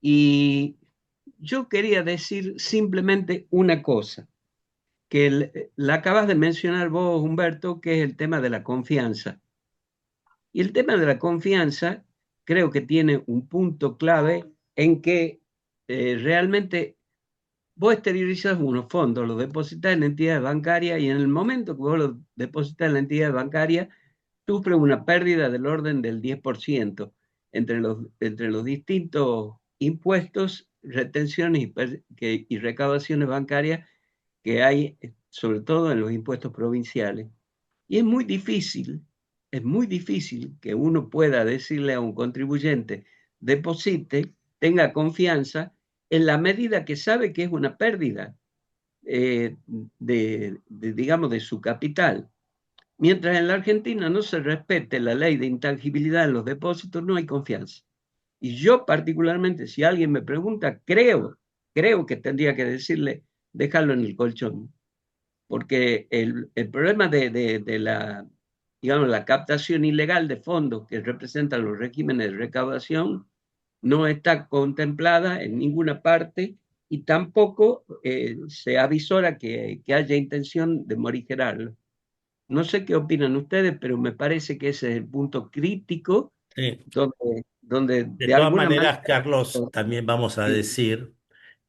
Y yo quería decir simplemente una cosa, que la acabas de mencionar vos, Humberto, que es el tema de la confianza. Y el tema de la confianza creo que tiene un punto clave en que realmente vos exteriorizas unos fondos, los depositas en la entidad bancaria y en el momento que vos los depositas en la entidad bancaria, sufre una pérdida del orden del 10% entre los distintos impuestos, retenciones y recaudaciones bancarias que hay, sobre todo en los impuestos provinciales. Y es muy difícil que uno pueda decirle a un contribuyente, deposite, tenga confianza, en la medida que sabe que es una pérdida digamos, de su capital. Mientras en la Argentina no se respete la ley de intangibilidad en los depósitos, no hay confianza. Y yo particularmente, si alguien me pregunta, creo que tendría que decirle, déjalo en el colchón, porque el problema de la, digamos, la captación ilegal de fondos que representan los regímenes de recaudación no está contemplada en ninguna parte y tampoco se avisora que haya intención de morigerarlo. No sé qué opinan ustedes, pero me parece que ese es el punto crítico Sí. donde De de todas alguna manera... maneras, Carlos, también vamos a decir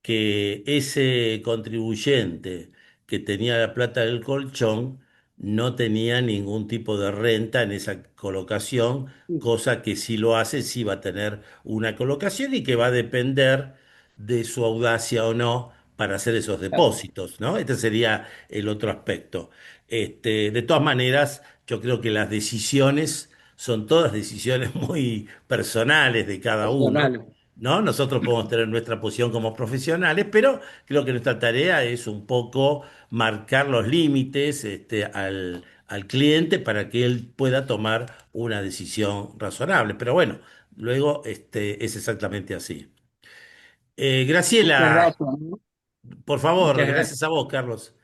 que ese contribuyente que tenía la plata del colchón no tenía ningún tipo de renta en esa colocación, cosa que si lo hace, sí va a tener una colocación y que va a depender de su audacia o no para hacer esos depósitos, ¿no? Este sería el otro aspecto. De todas maneras, yo creo que las decisiones son todas decisiones muy personales de cada uno. Personal. ¿No? Nosotros podemos tener nuestra posición como profesionales, pero creo que nuestra tarea es un poco marcar los límites, al cliente para que él pueda tomar una decisión razonable. Pero bueno, luego, es exactamente así. Muchas Graciela, gracias, ¿no? por favor, Muchas gracias. gracias a vos, Carlos.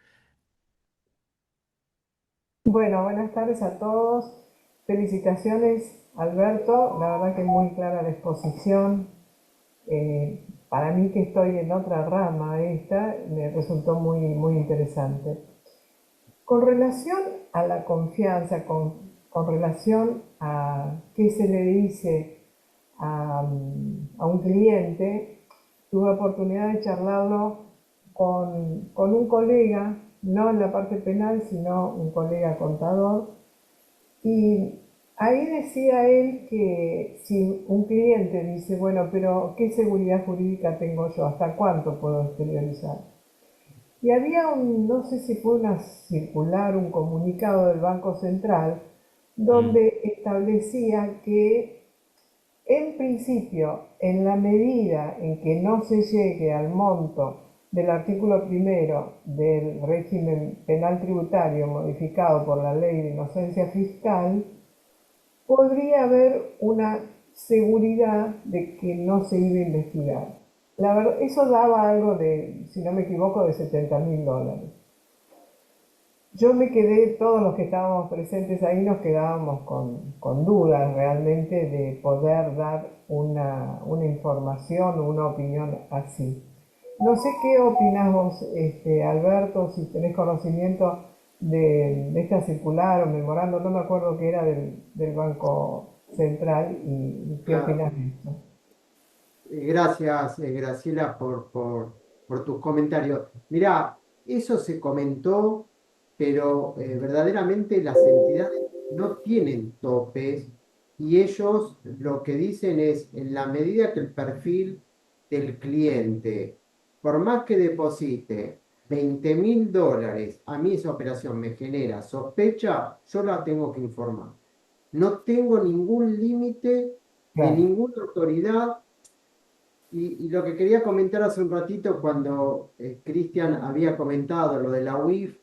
Bueno, buenas tardes a todos. Felicitaciones, Alberto. La verdad que es muy clara la exposición. Para mí que estoy en otra rama esta, me resultó muy interesante. Con relación a la confianza, con relación a qué se le dice a un cliente, tuve oportunidad de charlarlo con un colega, no en la parte penal, sino un colega contador, y ahí decía él que si un cliente dice, bueno, pero ¿qué seguridad jurídica tengo yo? ¿Hasta cuánto puedo exteriorizar? Y había no sé si fue una circular, un comunicado del Banco Central, Mm, donde establecía que en principio, en la medida en que no se llegue al monto del artículo primero del régimen penal tributario modificado por la ley de inocencia fiscal, podría haber una seguridad de que no se iba a investigar. La verdad, eso daba algo de, si no me equivoco, de $70.000. Yo me quedé, todos los que estábamos presentes ahí nos quedábamos con dudas realmente de poder dar una información o una opinión así. No sé qué opinas vos, Alberto, si tenés conocimiento de esta circular o memorando, no me acuerdo qué era del Banco Central y qué Ah, opinas de esto. Gracias, Graciela, por tus comentarios. Mirá, eso se comentó, pero verdaderamente las entidades no tienen topes y ellos lo que dicen es, en la medida que el perfil del cliente, por más que deposite $20.000, a mí esa operación me genera sospecha, yo la tengo que informar. No tengo ningún límite de Claro, ninguna autoridad y lo que quería comentar hace un ratito cuando Cristian había comentado lo de la UIF,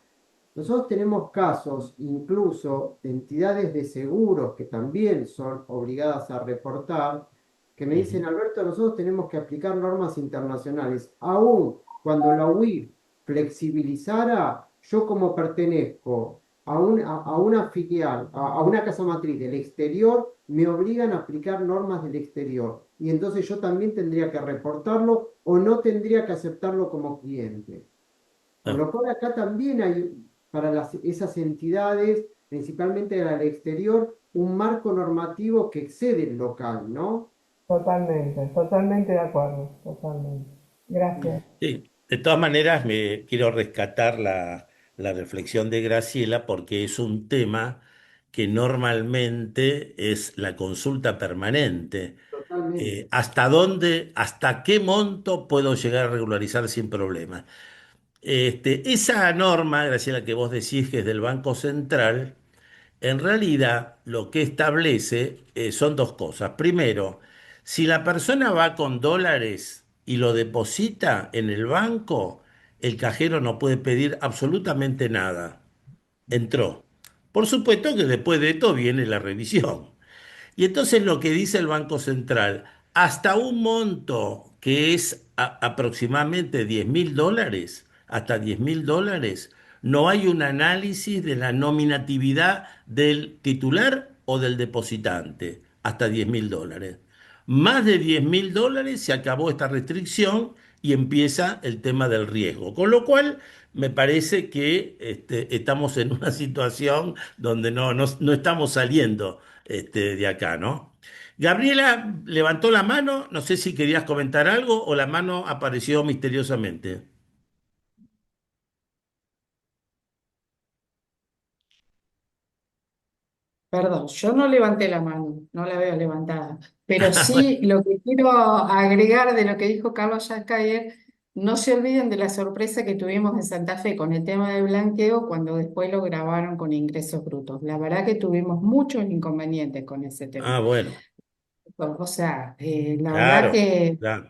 nosotros tenemos casos incluso de entidades de seguros que también son obligadas a reportar, que me dicen, Ujú. Alberto, nosotros tenemos que aplicar normas internacionales. Aún cuando la UIF flexibilizara, yo como pertenezco a una filial, a una casa matriz del exterior, me obligan a aplicar normas del exterior. Y entonces yo también tendría que reportarlo o no tendría que aceptarlo como cliente. Por Ah. lo cual acá también hay para esas entidades, principalmente del exterior, un marco normativo que excede el local, ¿no? totalmente, totalmente de acuerdo, totalmente. Gracias. Sí, de todas maneras, me quiero rescatar la reflexión de Graciela porque es un tema que normalmente es la consulta permanente. Totalmente. ¿Hasta dónde, hasta qué monto puedo llegar a regularizar sin problema? Esa norma, Graciela, que vos decís que es del Banco Central, en realidad, lo que establece son dos cosas. Primero, si la persona va con dólares y lo deposita en el banco, el cajero no puede pedir absolutamente nada. Entró. Por supuesto que después de esto viene la revisión. Y entonces lo que dice el Banco Central, hasta un monto que es aproximadamente $10.000, hasta $10.000, no hay un análisis de la nominatividad del titular o del depositante, hasta $10.000. Más de $10.000 se acabó esta restricción y empieza el tema del riesgo. Con lo cual, me parece que estamos en una situación donde no estamos saliendo de acá, ¿no? Gabriela levantó la mano, no sé si querías comentar algo o la mano apareció misteriosamente. Perdón, yo no levanté la mano, no la veo levantada, pero sí lo que quiero agregar de lo que dijo Carlos Yacayer, no se olviden de la sorpresa que tuvimos en Santa Fe con el tema del blanqueo cuando después lo grabaron con ingresos brutos. La verdad que tuvimos muchos inconvenientes con ese tema. Ah, bueno, O sea, la verdad claro, que claro,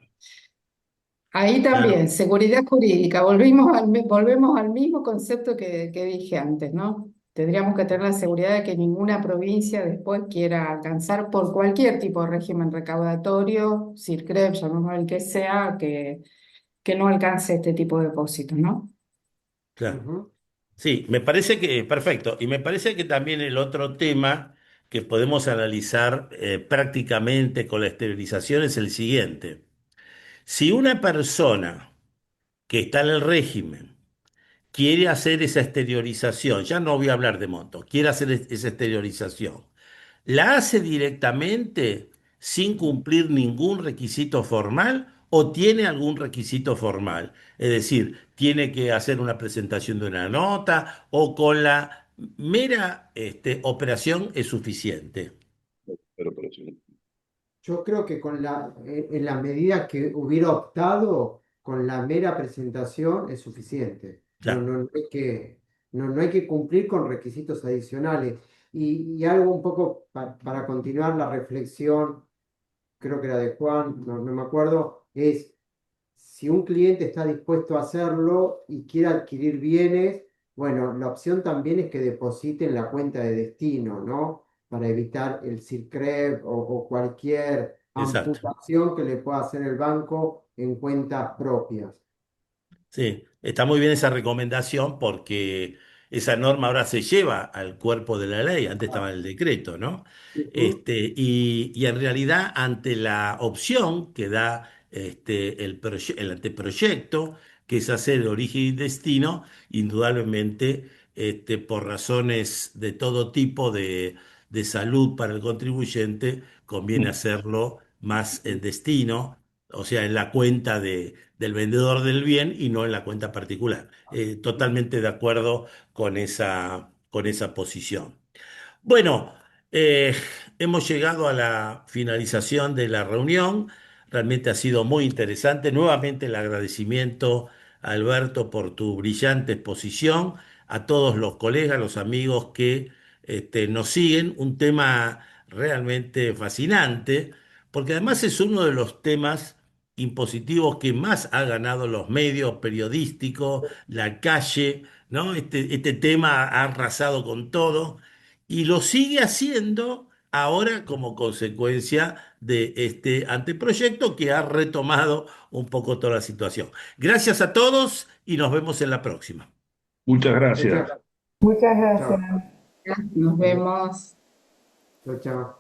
ahí claro, también, seguridad jurídica, volvemos al mismo concepto que dije antes, ¿no? Tendríamos que tener la seguridad de que ninguna provincia después quiera alcanzar por cualquier tipo de régimen recaudatorio, CIRCREP, llamémoslo el que sea, que no alcance este tipo de depósitos, ¿no? claro. Ujú. Sí, me parece que, perfecto. Y me parece que también el otro tema que podemos analizar prácticamente con la esterilización es el siguiente. Si una persona que está en el régimen quiere hacer esa exteriorización, ya no voy a hablar de monto, quiere hacer esa exteriorización, ¿la hace directamente sin cumplir ningún requisito formal o tiene algún requisito formal? Es decir, tiene que hacer una presentación de una nota o con la mera operación es suficiente. pero sí. Yo creo que en la medida que hubiera optado, con la mera presentación es suficiente. Claro, No hay que cumplir con requisitos adicionales. Y algo un poco para continuar la reflexión, creo que era de Juan, no me acuerdo, es si un cliente está dispuesto a hacerlo y quiere adquirir bienes, bueno, la opción también es que deposite en la cuenta de destino, ¿no? Para evitar el CIRCREP o cualquier exacto. amputación que le pueda hacer el banco en cuentas propias. Sí, está muy bien esa recomendación porque esa norma ahora se lleva al cuerpo de la ley, antes estaba en el decreto, ¿no? Ujú. Y en realidad, ante la opción que da el anteproyecto, que es hacer origen y destino, indudablemente por razones de todo tipo de salud para el contribuyente, conviene hacerlo más en destino, o sea, en la cuenta del vendedor del bien y no en la cuenta particular. Totalmente de acuerdo con esa posición. Bueno, eh, hemos llegado a la finalización de la reunión. Realmente ha sido muy interesante. Nuevamente el agradecimiento a Alberto por tu brillante exposición, a todos los colegas, los amigos que nos siguen. Un tema realmente fascinante, porque además es uno de los temas impositivos que más ha ganado los medios periodísticos, la calle, ¿no? Este tema ha arrasado con todo y lo sigue haciendo ahora como consecuencia de este anteproyecto que ha retomado un poco toda la situación. Gracias a todos y nos vemos en la próxima. Muchas Muchas gracias. gracias. Muchas gracias. Chao. Nos vemos. Chao, chao.